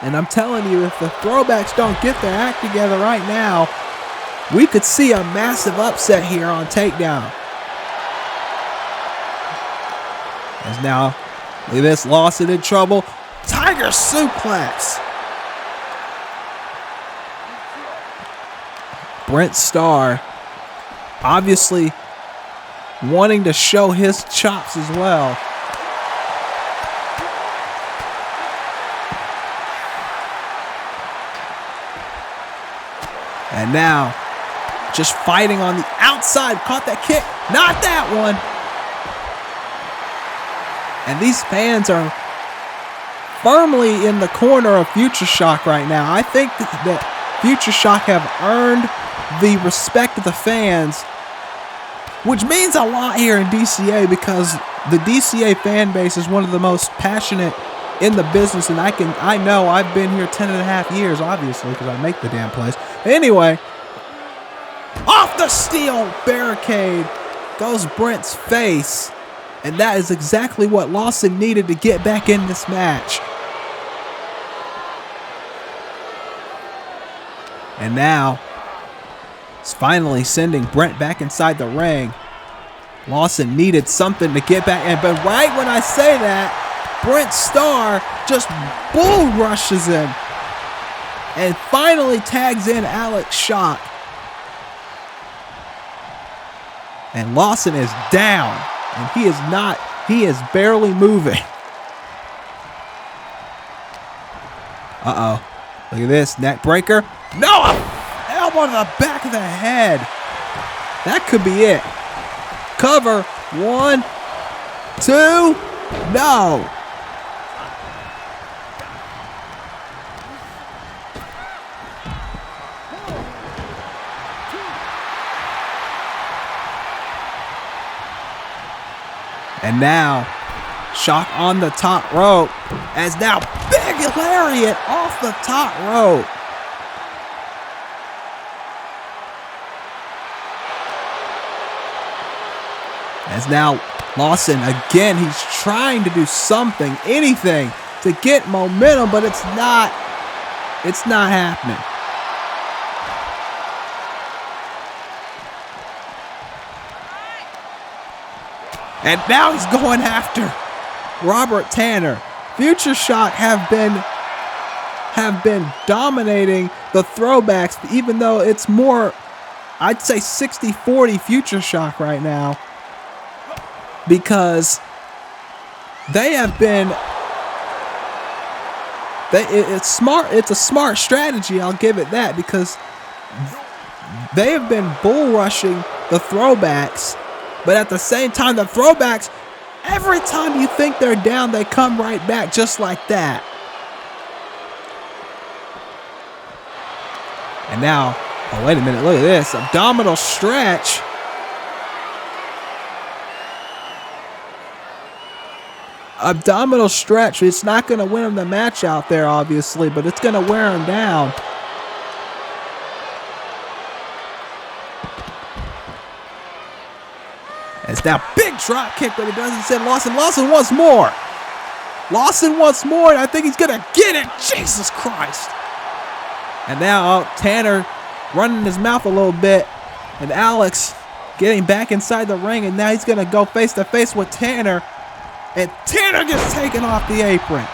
And I'm telling you, if the Throwbacks don't get their act together right now, we could see a massive upset here on Takedown. As now, look at this, Lawson in trouble. Tiger suplex. Brent Starr obviously wanting to show his chops as well. And now, just fighting on the outside. Caught that kick. Not that one. And these fans are firmly in the corner of Futureshock right now. I think that Futureshock have earned the respect of the fans, which means a lot here in DCA because the DCA fan base is one of the most passionate in the business, and I know I've been here 10.5 years, obviously, because I make the damn place. Anyway, off the steel barricade goes Brent's face, and that is exactly what Lawson needed to get back in this match. And now, it's finally sending Brent back inside the ring. Lawson needed something to get back in, but right when I say that, Brent Starr just bull rushes him and finally tags in Alex Shock. And Lawson is down, and he is barely moving. Uh-oh. Look at this, neck breaker. No, elbow to the back of the head. That could be it. Cover, 1, 2, no. And now, Shock on the top rope, as now big lariat off the top rope. As now Lawson, again, he's trying to do something, anything to get momentum, but it's not happening. And now he's going after Robert Tanner. Futureshock have been dominating the Throwbacks, even though it's more, I'd say 60-40 Futureshock right now, because they have been. It's smart. It's a smart strategy. I'll give it that, because they have been bull rushing the Throwbacks. But at the same time, the Throwbacks, every time you think they're down, they come right back just like that. And now, oh, wait a minute. Look at this. Abdominal stretch. Abdominal stretch. It's not going to win him the match out there, obviously, but it's going to wear him down. It's now big drop kick, but it doesn't send Lawson. Lawson wants more. Lawson wants more, and I think he's going to get it. Jesus Christ. And now Tanner running his mouth a little bit, and Alex getting back inside the ring, and now he's going to go face-to-face with Tanner, and Tanner gets taken off the apron.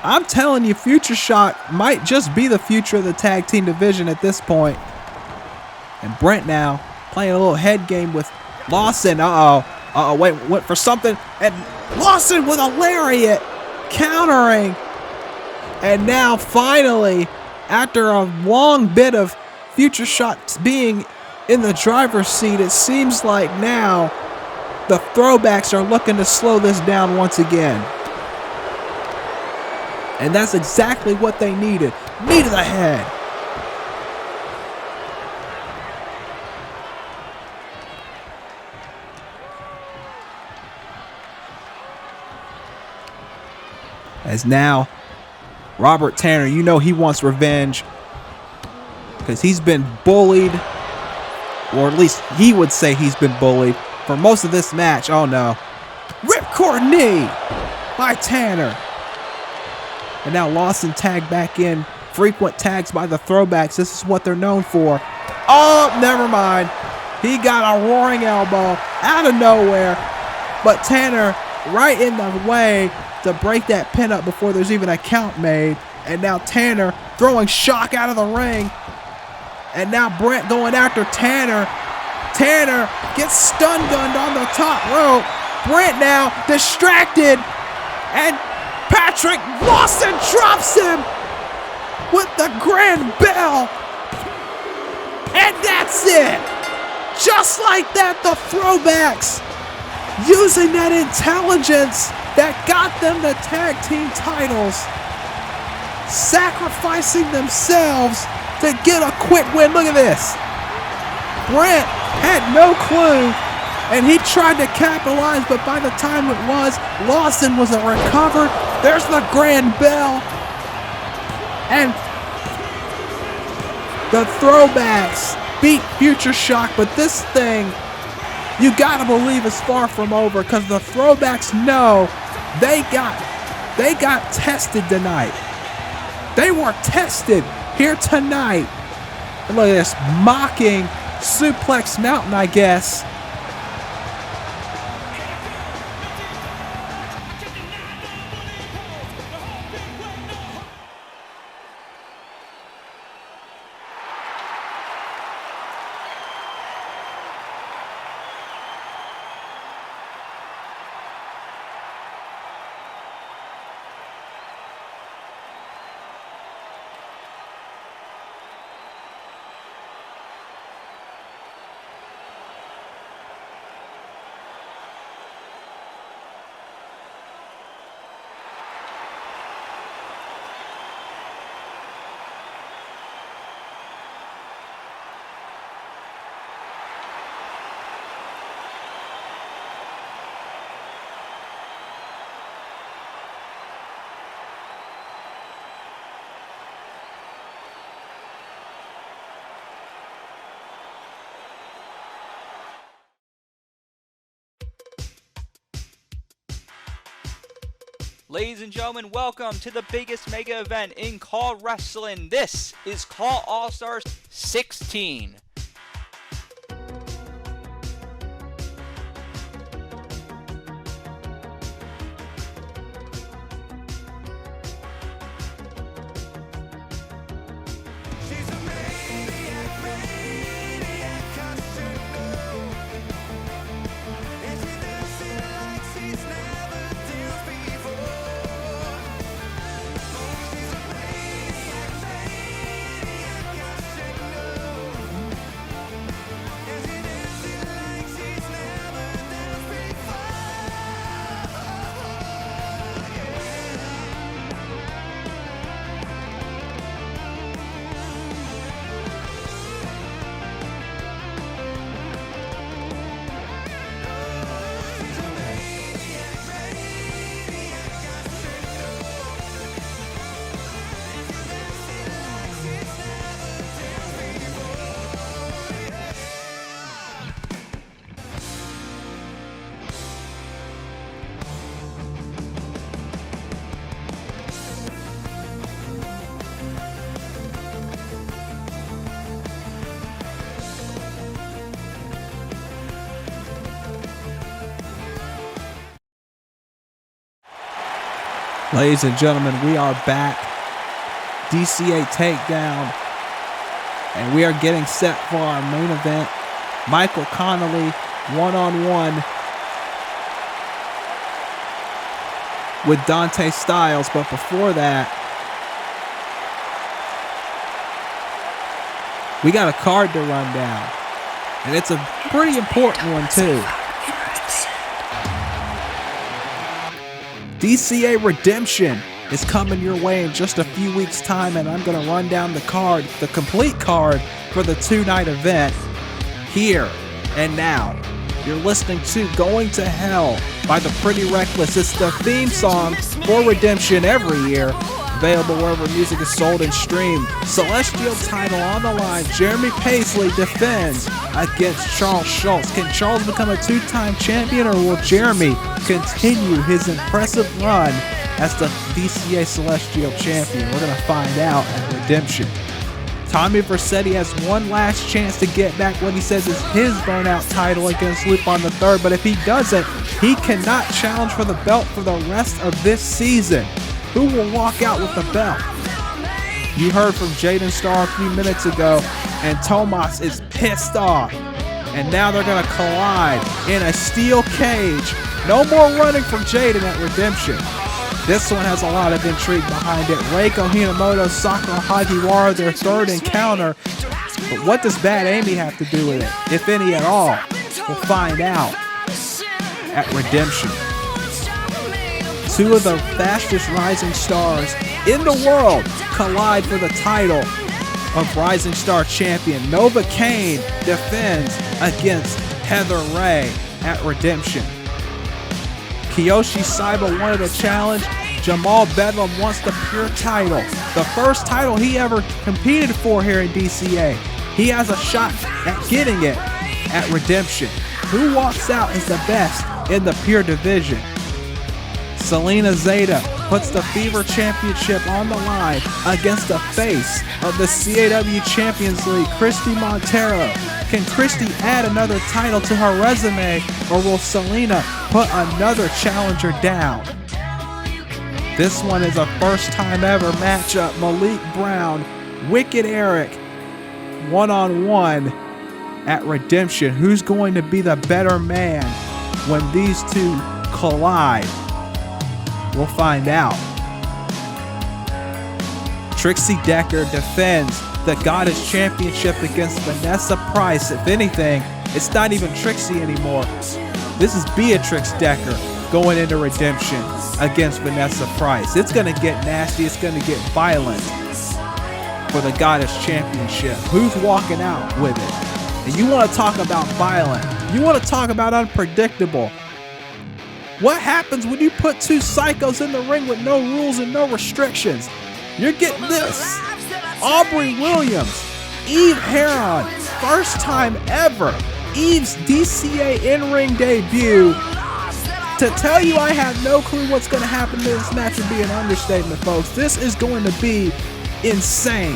I'm telling you, Futureshock might just be the future of the tag team division at this point. And Brent now playing a little head game with Lawson. Went for something. And Lawson with a lariat countering. And now finally, after a long bit of Futureshock being in the driver's seat, it seems like now the Throwbacks are looking to slow this down once again. And that's exactly what they needed. Knee to the head. As now, Robert Tanner, you know he wants revenge because he's been bullied, or at least he would say he's been bullied for most of this match. Oh no. Ripcord knee by Tanner. And now Lawson tagged back in. Frequent tags by the Throwbacks. This is what they're known for. Oh, never mind. He got a roaring elbow out of nowhere. But Tanner right in the way to break that pin up before there's even a count made. And now Tanner throwing Shock out of the ring. And now Brent going after Tanner. Tanner gets stun gunned on the top rope. Brent now distracted. And Patrick Lawson drops him with the Grand Bell. And that's it. Just like that, the Throwbacks using that intelligence that got them the tag team titles, sacrificing themselves to get a quick win. Look at this. Brent had no clue, and he tried to capitalize, but by the time it was, Lawson was recovered. There's the Grand Bell. And the Throwbacks beat Futureshock, but this thing, you gotta believe, is far from over, because the Throwbacks know they got tested tonight. They were tested here tonight. And look at this, mocking Suplex Mountain, I guess. Ladies and gentlemen, welcome to the biggest mega event in Call Wrestling. This is Call All-Stars 16. Ladies and gentlemen, we are back. DCA Takedown. And we are getting set for our main event. Michael Connelly, one-on-one with Dante Styles. But before that, we got a card to run down. And it's a pretty important one, too. DCA Redemption is coming your way in just a few weeks' time, and I'm going to run down the card, the complete card for the two-night event here and now. You're listening to Going to Hell by the Pretty Reckless. It's the theme song for Redemption every year. Available wherever music is sold and streamed. Celestial title on the line. Jeremy Paisley defends against Charles Schultz. Can Charles become a two-time champion, or will Jeremy continue his impressive run as the DCA Celestial champion? We're going to find out at Redemption. Tommy Vercetti has one last chance to get back what he says is his burnout title against Lupon III, but if he doesn't, he cannot challenge for the belt for the rest of this season. Who will walk out with the belt? You heard from Jaden Starr a few minutes ago, and Tomas is pissed off. And now they're going to collide in a steel cage. No more running from Jaden at Redemption. This one has a lot of intrigue behind it. Reiko Hinamoto, Sakura Hagiwara, their third encounter. But what does Bad Amy have to do with it, if any at all? We'll find out at Redemption. Two of the fastest rising stars in the world collide for the title of Rising Star Champion. Nova Kane defends against Heather Ray at Redemption. Kiyoshi Saiba wanted a challenge. Jamal Bedlam wants the pure title. The first title he ever competed for here in DCA. He has a shot at getting it at Redemption. Who walks out as the best in the pure division? Selena Zeta puts the Fever Championship on the line against the face of the CAW Champions League, Christy Montero. Can Christy add another title to her resume, or will Selena put another challenger down? This one is a first time ever matchup. Malik Brown, Wicked Eric, one-on-one at Redemption. Who's going to be the better man when these two collide? We'll find out. Trixie Decker defends the Goddess Championship against Vanessa Price. If anything, it's not even Trixie anymore. This is Beatrix Decker going into Redemption against Vanessa Price. It's going to get nasty. It's going to get violent for the Goddess Championship. Who's walking out with it? And you want to talk about violent. You want to talk about unpredictable. What happens when you put two psychos in the ring with no rules and no restrictions? You're getting this. Aubrey Williams, Eve Heron, first time ever. Eve's DCA in-ring debut. To tell you I have no clue what's going to happen to this match would be an understatement, folks. This is going to be insane.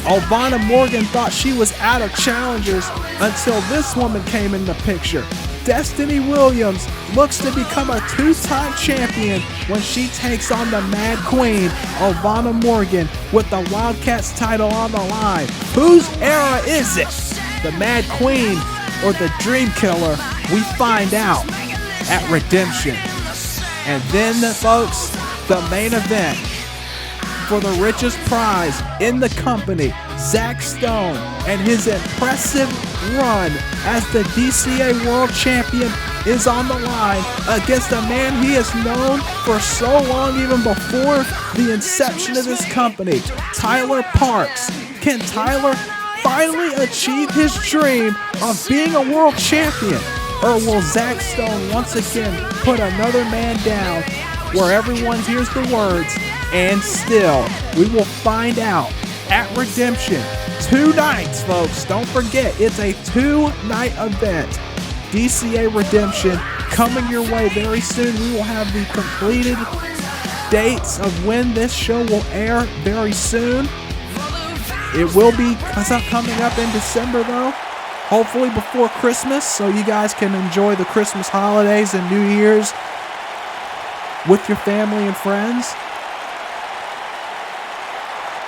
Alvana Morgan thought she was out of challengers until this woman came in the picture. Destiny Williams looks to become a two-time champion when she takes on the Mad Queen, Alvana Morgan, with the Wildcats title on the line. Whose era is it? The Mad Queen or the Dream Killer? We find out at Redemption. And then, folks, the main event for the richest prize in the company, Zach Stone and his impressive run as the DCA World Champion is on the line against a man he has known for so long, even before the inception of this company, Tyler Parks. Can Tyler finally achieve his dream of being a world champion? Or will Zach Stone once again put another man down where everyone hears the words, and still? We will find out at Redemption. 2 nights, folks. Don't forget, it's a 2-night event. DCA Redemption coming your way very soon. We will have the completed dates of when this show will air very soon. It will be coming up in December, though. Hopefully before Christmas, so you guys can enjoy the Christmas holidays and New Year's with your family and friends.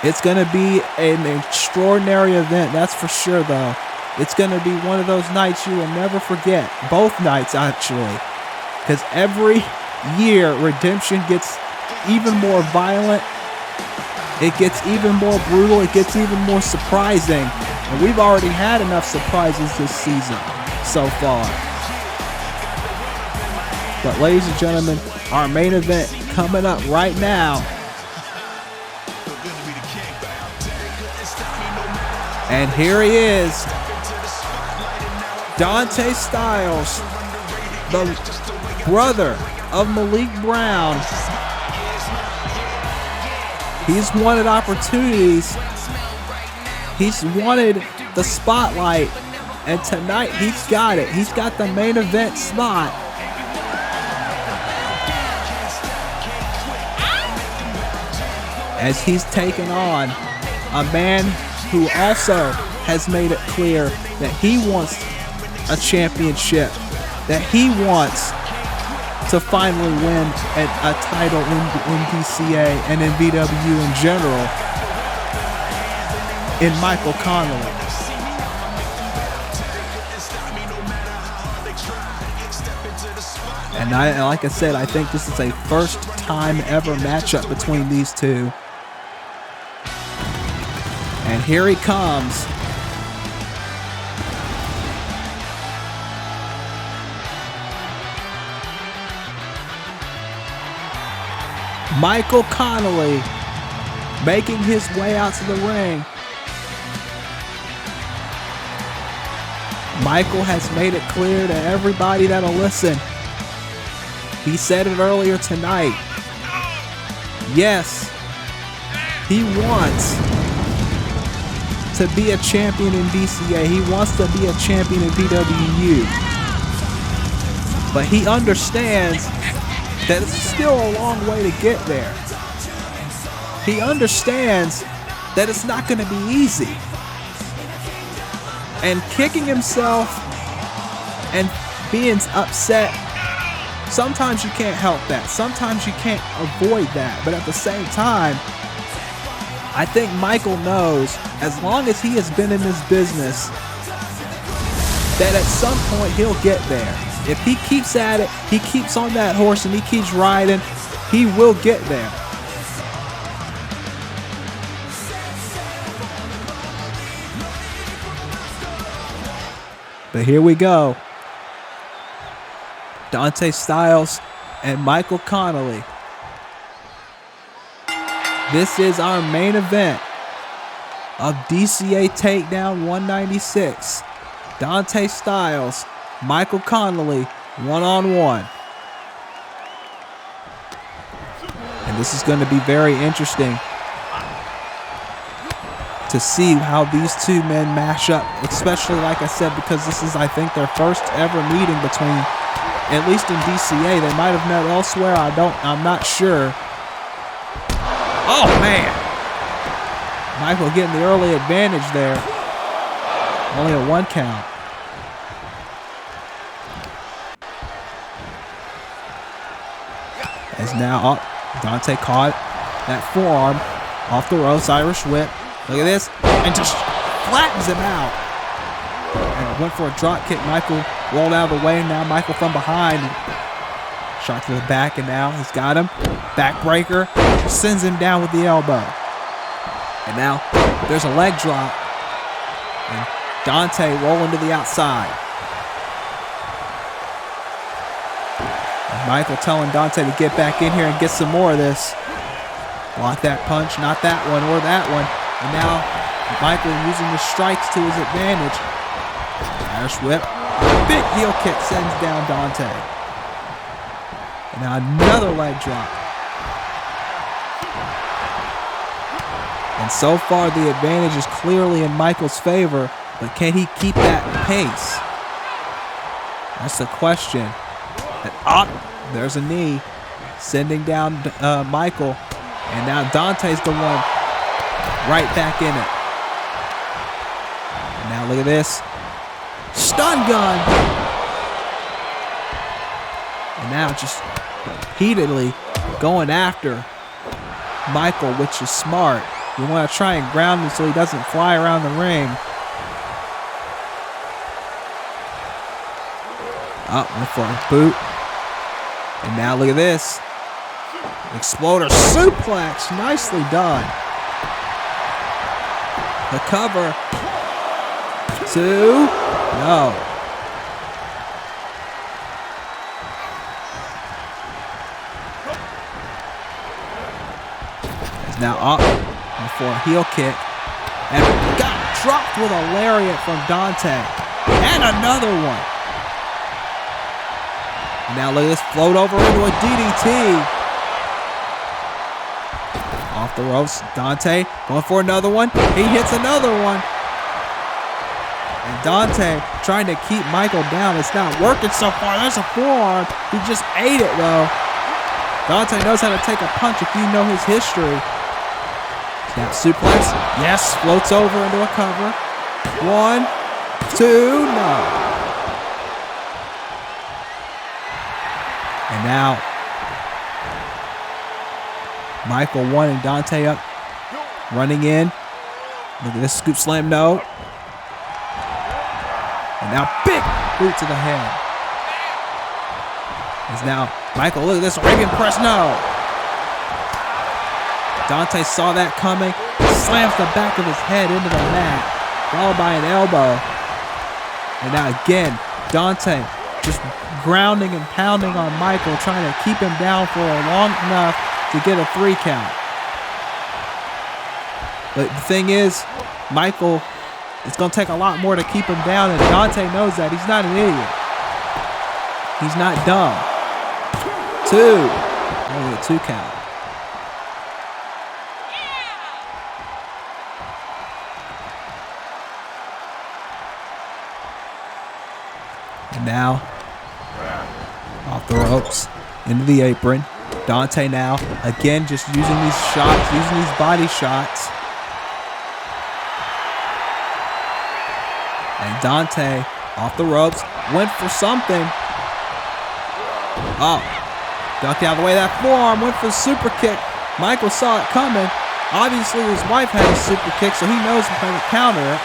It's going to be an extraordinary event, that's for sure, though. It's going to be one of those nights you will never forget. Both nights, actually. Because every year, Redemption gets even more violent. It gets even more brutal. It gets even more surprising. And we've already had enough surprises this season so far. But ladies and gentlemen, our main event coming up right now. And here he is. Dante Styles, the brother of Malik Brown. He's wanted opportunities. He's wanted the spotlight. And tonight he's got it. He's got the main event spot. As he's taken on a man who also has made it clear that he wants a championship, that he wants to finally win a title in DCA and in VW in general, in Michael Connelly. And like I said, I think this is a first time ever matchup between these two. And here he comes. Michael Connelly making his way out to the ring. Michael has made it clear to everybody that'll listen. He said it earlier tonight. Yes, he wants to be a champion in DCA. He wants to be a champion in VWU. But he understands that it's still a long way to get there. He understands that it's not going to be easy. And kicking himself and being upset, sometimes you can't help that. Sometimes you can't avoid that. But at the same time, I think Michael knows, as long as he has been in this business, that at some point he'll get there. If he keeps at it, he keeps on that horse and he keeps riding, he will get there. But here we go. Dante Styles and Michael Connelly. This is our main event of DCA Takedown 196. Dante Styles, Michael Connelly, one-on-one. And this is going to be very interesting to see how these two men mash up, especially, like I said, because this is, I think, their first ever meeting between, at least in DCA. They might have met elsewhere. I'm not sure. Oh, man. Michael getting the early advantage there. Only a 1 count. As now, Dante caught that forearm off the ropes, Irish whip. Look at this. And just flattens him out. And went for a drop kick. Michael rolled out of the way. Now Michael from behind. Shot to the back, and now he's got him. Backbreaker. Sends him down with the elbow. And now there's a leg drop. And Dante rolling to the outside. And Michael telling Dante to get back in here and get some more of this. Block that punch, not that one or that one. And now Michael using the strikes to his advantage. Irish whip. Big heel kick sends down Dante. And now another leg drop. And so far the advantage is clearly in Michael's favor, but can he keep that pace? That's the question. And there's a knee sending down Michael. And now Dante's the one right back in it. And now look at this. Stun gun. And now just repeatedly going after Michael, which is smart. You want to try and ground him so he doesn't fly around the ring. Up, went for a boot. And now look at this. Exploder suplex. Nicely done. The cover. 2. No. It's now up for a heel kick. And got dropped with a lariat from Dante. And another one. And now look at this, float over into a DDT. Off the ropes, Dante going for another one. He hits another one. And Dante trying to keep Michael down. It's not working so far. There's a forearm. He just ate it though. Dante knows how to take a punch if you know his history. Snap suplex. Yes, floats over into a cover. 1, 2, no. And now, Michael wanting Dante up, running in. Look at this scoop slam, no. And now big boot to the head. Is now Michael, look at this Arabian press, no. Dante saw that coming, slams the back of his head into the mat, followed by an elbow. And now again, Dante just grounding and pounding on Michael, trying to keep him down for long enough to get a 3 count. But the thing is, Michael, it's going to take a lot more to keep him down, and Dante knows that. He's not an idiot. He's not dumb. 2. Only a 2 count. And now, off the ropes, into the apron. Dante now, again, just using these shots, using these body shots. And Dante, off the ropes, went for something. Oh, ducked out of the way of that forearm, went for the super kick. Michael saw it coming. Obviously, his wife had a super kick, so he knows how to counter it.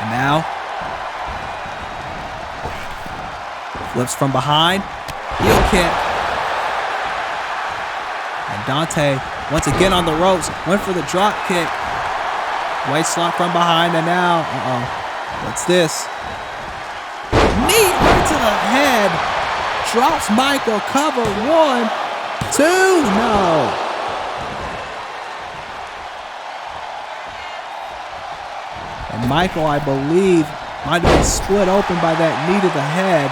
And now, flips from behind, heel kick. And Dante, once again on the ropes, went for the drop kick. Waist lock from behind, and now, what's this? Knee right to the head. Drops Michael, cover 1, 2, no. And Michael, I believe, might have been split open by that knee to the head.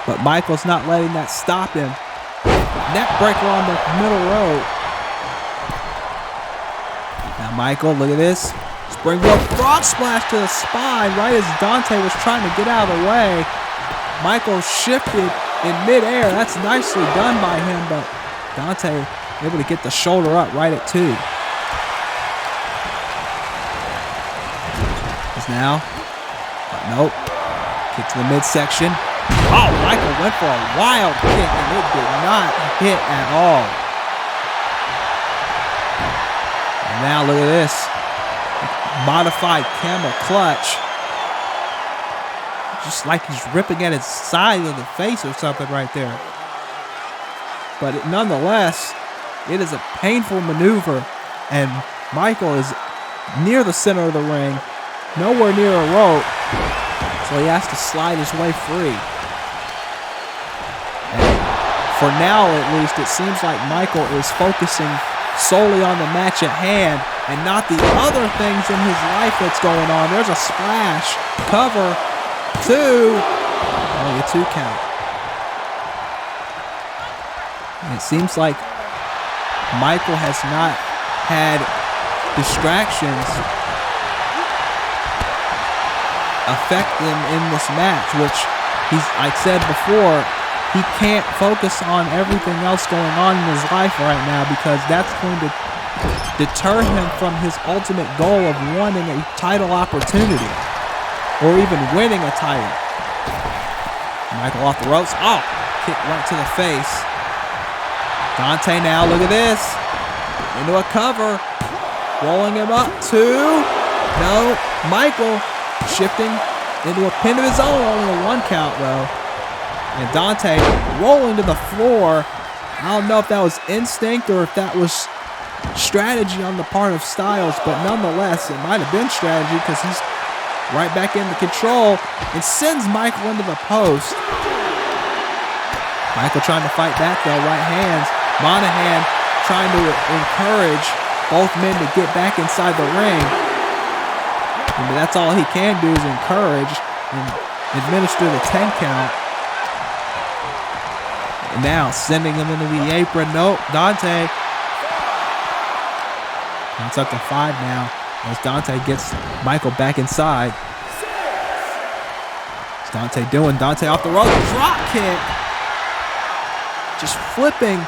But Michael's not letting that stop him. Neck breaker on the middle rope. Now Michael, look at this. Springboard frog splash to the spine right as Dante was trying to get out of the way. Michael shifted in midair. That's nicely done by him, but Dante able to get the shoulder up right at 2. Is now, nope. Kick to the midsection. Oh, Michael went for a wild kick, and it did not hit at all. And now look at this. Modified camel clutch. Just like he's ripping at his side of the face or something right there. But nonetheless, it is a painful maneuver, and Michael is near the center of the ring, nowhere near a rope, so he has to slide his way free. For now, at least, it seems like Michael is focusing solely on the match at hand and not the other things in his life that's going on. There's a splash, cover, 2, only a 2 count. And it seems like Michael has not had distractions affect him in this match, which I said before, he can't focus on everything else going on in his life right now because that's going to deter him from his ultimate goal of wanting a title opportunity. or even winning a title. Michael off the ropes. Oh, kick right to the face. Dante now, look at this. Into a cover. Rolling him up. 2. No. Michael shifting into a pin of his own. Only a 1 count, though. And Dante rolling to the floor. I don't know if that was instinct or if that was strategy on the part of Styles, but nonetheless, it might have been strategy because he's right back into control and sends Michael into the post. Michael trying to fight back, though. Right hands. Monahan trying to encourage both men to get back inside the ring. And that's all he can do is encourage and administer the 10 count. And now sending him into the apron. Nope, Dante. And it's up to 5 now as Dante gets Michael back inside. What's Dante doing? Dante off the rope. Drop kick. Just flipping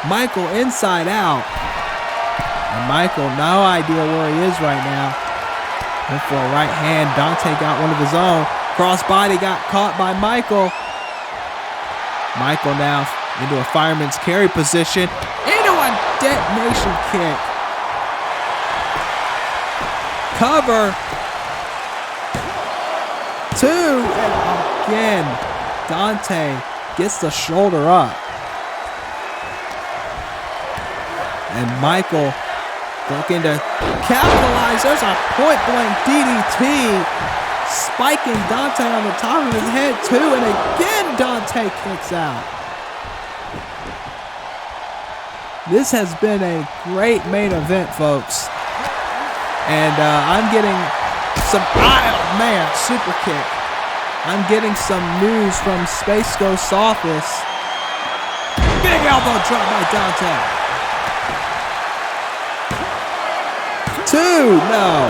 Michael inside out. And Michael, no idea where he is right now. Went for a right hand. Dante got one of his own. Crossbody got caught by Michael. Michael now into a fireman's carry position. Into a detonation kick. Cover. 2. And again, Dante gets the shoulder up. And Michael looking to capitalize. There's a point-blank DDT. Spiking Dante on the top of his head, too. And again, Dante kicks out. This has been a great main event, folks. And I'm getting some, oh man, super kick. I'm getting some news from Space Ghost's office. Big elbow drop by Dante. 2, no.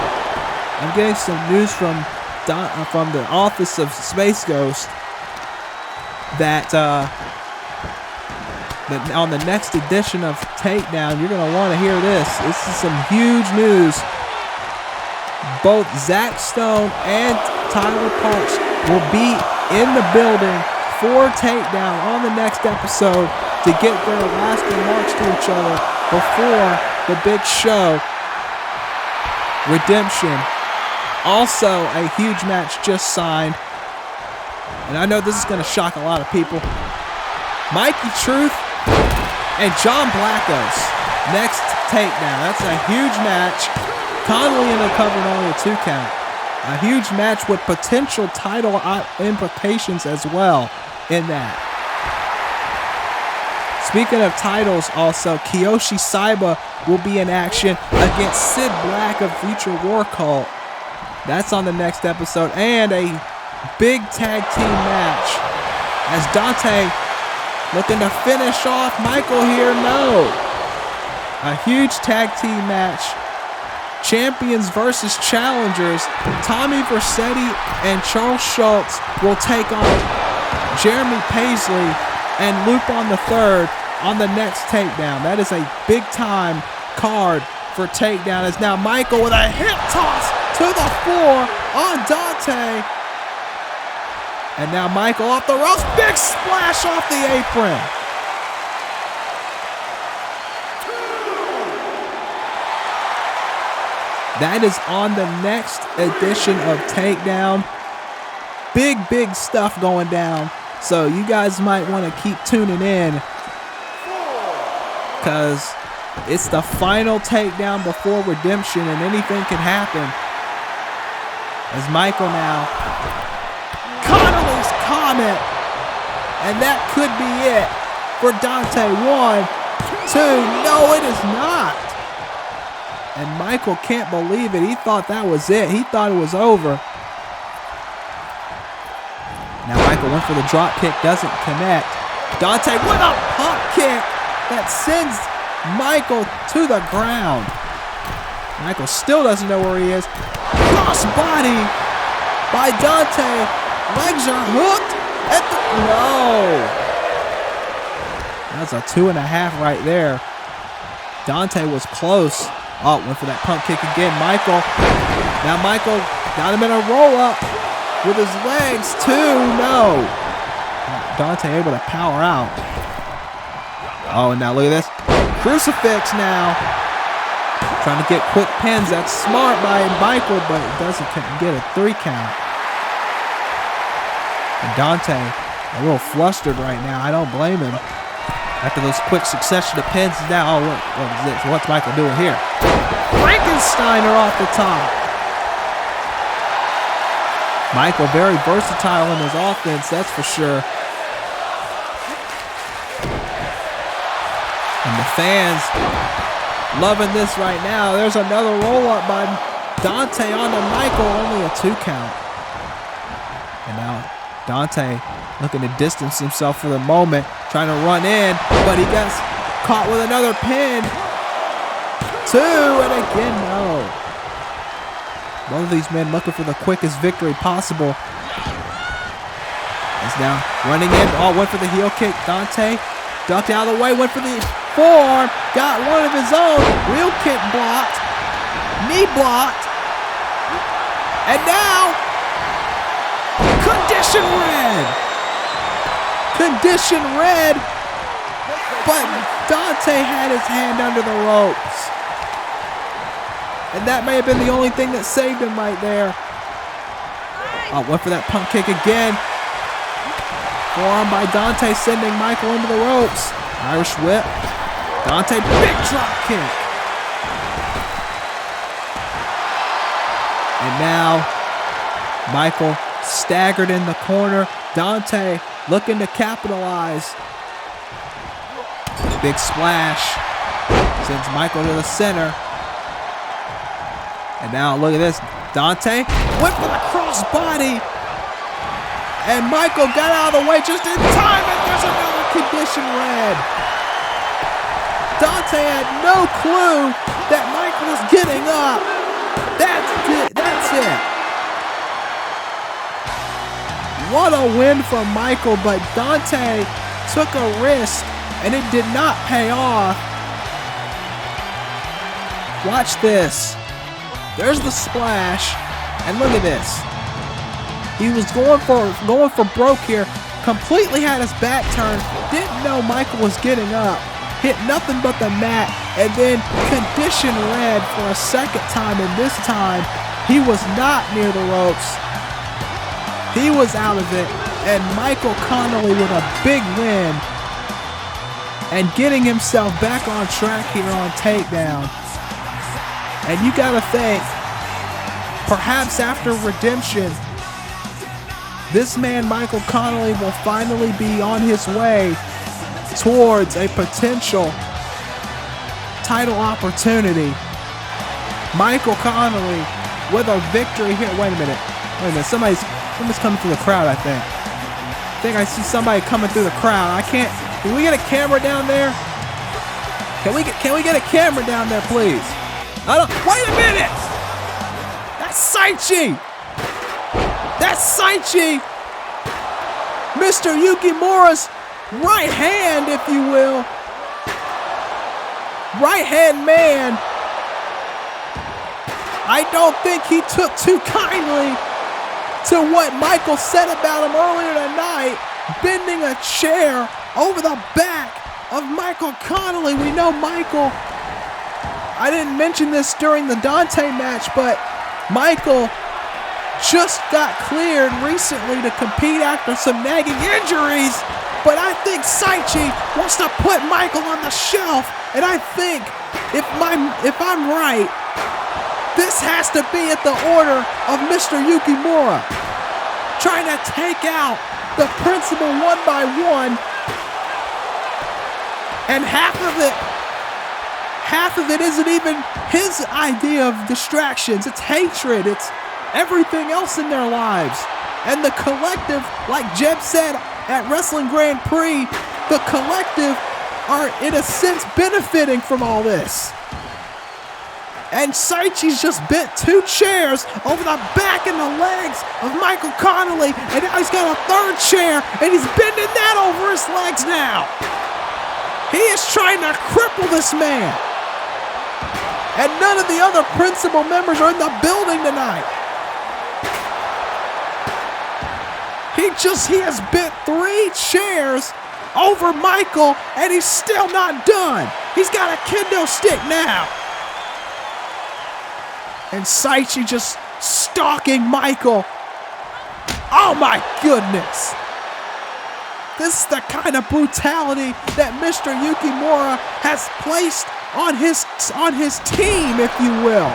I'm getting some news from the office of Space Ghost that that on the next edition of Takedown, you're going to want to hear this. This is some huge news. Both Zach Stone and Tyler Parks will be in the building for Takedown on the next episode to get their last remarks to each other before the big show. Redemption. Also a huge match just signed. And I know this is going to shock a lot of people. Mikey Truth and John Blackos. Next Takedown. That's a huge match. Connelly ended up covering only a 2 count. A huge match with potential title implications as well in that. Speaking of titles also, Kiyoshi Saiba will be in action against Sid Black of Future War Cult. That's on the next episode. And a big tag team match as Dante looking to finish off Michael here. No. A huge tag team match. Champions versus challengers. Tommy Vercetti and Charles Schultz will take on Jeremy Paisley and Lupon III on the next Takedown. That is a big time card for Takedown. As now Michael with a hip toss to the floor on Dante. And now Michael off the ropes. Big splash off the apron. That is on the next edition of Takedown. Big stuff going down. So you guys might want to keep tuning in because it's the final Takedown before Redemption and anything can happen. As Michael now, Connelly's Comet, and that could be it for Dante. 1, 2, no it is not. And Michael can't believe it. He thought that was it. He thought it was over. Now Michael went for the drop kick, doesn't connect. Dante with a pump kick that sends Michael to the ground. Michael still doesn't know where he is. Cross body by Dante. Legs are hooked. No. That's a 2.5 right there. Dante was close. Oh, went for that pump kick again. Michael. Now Michael Got him in a roll-up with his legs, too. No. Dante able to power out. Oh, and now look at this. Crucifix now. Trying to get quick pins. That's smart by Michael, but it doesn't get a 3 count. And Dante, a little flustered right now. I don't blame him. After those quick succession of pins, now, oh, what is this? What's Michael doing here? Frankensteiner off the top. Michael very versatile in his offense, that's for sure. And the fans loving this right now. There's another roll-up by Dante onto Michael, only a 2 count. And now Dante looking to distance himself for the moment, trying to run in, but he gets caught with another pin. 2, and again, no. Both of these men looking for the quickest victory possible. He's now running in. Oh, went for the heel kick. Dante ducked out of the way, went for the forearm, got one of his own. Real kick blocked, knee blocked, and now condition red. Condition red, but Dante had his hand under the ropes. And that may have been the only thing that saved him right there. Oh, went for that pump kick again. Forearm by Dante, sending Michael into the ropes. Irish whip. Dante, big drop kick. And now, Michael staggered in the corner. Dante looking to capitalize. Big splash. Sends Michael to the center. And now look at this. Dante went for the crossbody. And Michael got out of the way just in time. And there's another condition red. Dante had no clue that Michael was getting up. That's it. That's it. What a win from Michael. But Dante took a risk and it did not pay off. Watch this. There's the splash, and look at this. He was going for broke here, completely had his back turned, didn't know Michael was getting up, hit nothing but the mat, and then condition red for a second time, and this time he was not near the ropes. He was out of it, and Michael Connelly with a big win and getting himself back on track here on Takedown. And you gotta think, perhaps after redemption, this man Michael Connelly will finally be on his way towards a potential title opportunity. Michael Connelly with a victory here. Wait a minute. Somebody's coming through the crowd, I think I see somebody coming through the crowd. Can we get a camera down there? Can we get a camera down there, please? Wait a minute! That's Saichi! That's Saichi! Mr. Yukimura's right hand, if you will. Right hand man. I don't think he took too kindly to what Michael said about him earlier tonight, bending a chair over the back of Michael Connelly. We know Michael, I didn't mention this during the Dante match, but Michael just got cleared recently to compete after some nagging injuries. But I think Saichi wants to put Michael on the shelf, and I think if I'm right, this has to be at the order of Mr. Yukimura, trying to take out the principal one by one, and half of it isn't even his idea of distractions. It's hatred. It's everything else in their lives. And the collective, like Jeb said at Wrestling Grand Prix, the collective are in a sense benefiting from all this. And Saichi's just bent 2 chairs over the back and the legs of Michael Connelly, and now he's got a 3rd chair, and he's bending that over his legs now. He is trying to cripple this man. And none of the other principal members are in the building tonight. He has bent 3 chairs over Michael, and he's still not done. He's got a kendo stick now. And Saichi just stalking Michael. Oh my goodness. This is the kind of brutality that Mr. Yukimura has placed on his team, if you will.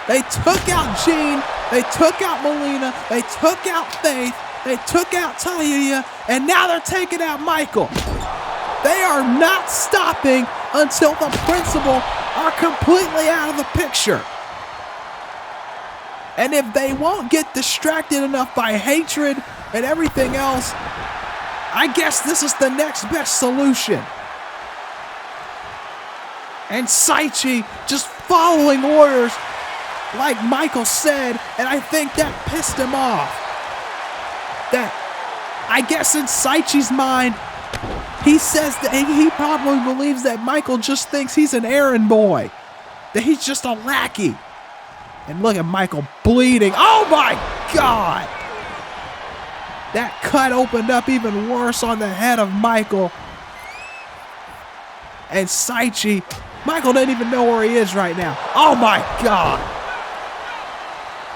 They took out Gene, they took out Melina, they took out Faith, they took out Taya, and now they're taking out Michael. They are not stopping until the principal are completely out of the picture. And if they won't get distracted enough by hatred and everything else, I guess this is the next best solution. And Saichi just following orders like Michael said, and I think that pissed him off. That, I guess in Saichi's mind, he says that he probably believes that Michael just thinks he's an errand boy, that he's just a lackey. And look at Michael bleeding. Oh my God! That cut opened up even worse on the head of Michael. And Saichi, Michael doesn't even know where he is right now. Oh my God!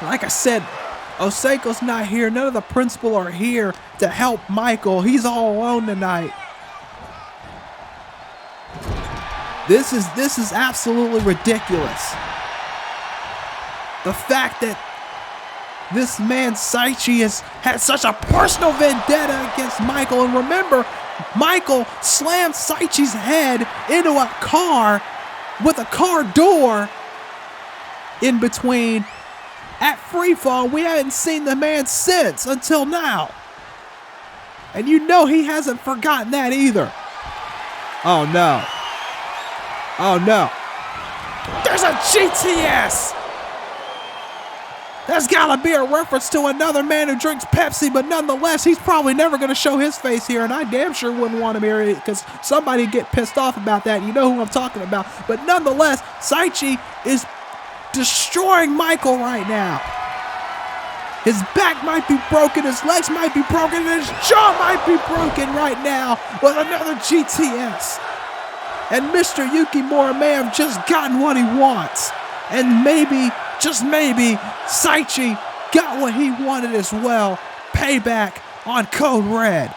Like I said, Oseiko's not here. None of the principal are here to help Michael. He's all alone tonight. This is absolutely ridiculous. The fact that this man Saichi has had such a personal vendetta against Michael. And remember, Michael slammed Saichi's head into a car with a car door in between at Freefall. We haven't seen the man since until now. And you know he hasn't forgotten that either. Oh no. Oh no. There's a GTS! There's gotta be a reference to another man who drinks Pepsi, but nonetheless, he's probably never gonna show his face here, and I damn sure wouldn't want him here because somebody get pissed off about that. You know who I'm talking about. But nonetheless, Saichi is destroying Michael right now. His back might be broken, his legs might be broken, and his jaw might be broken right now with another GTS. And Mr. Yukimura may have just gotten what he wants. And maybe, just maybe, Saichi got what he wanted as well. Payback on Code Red.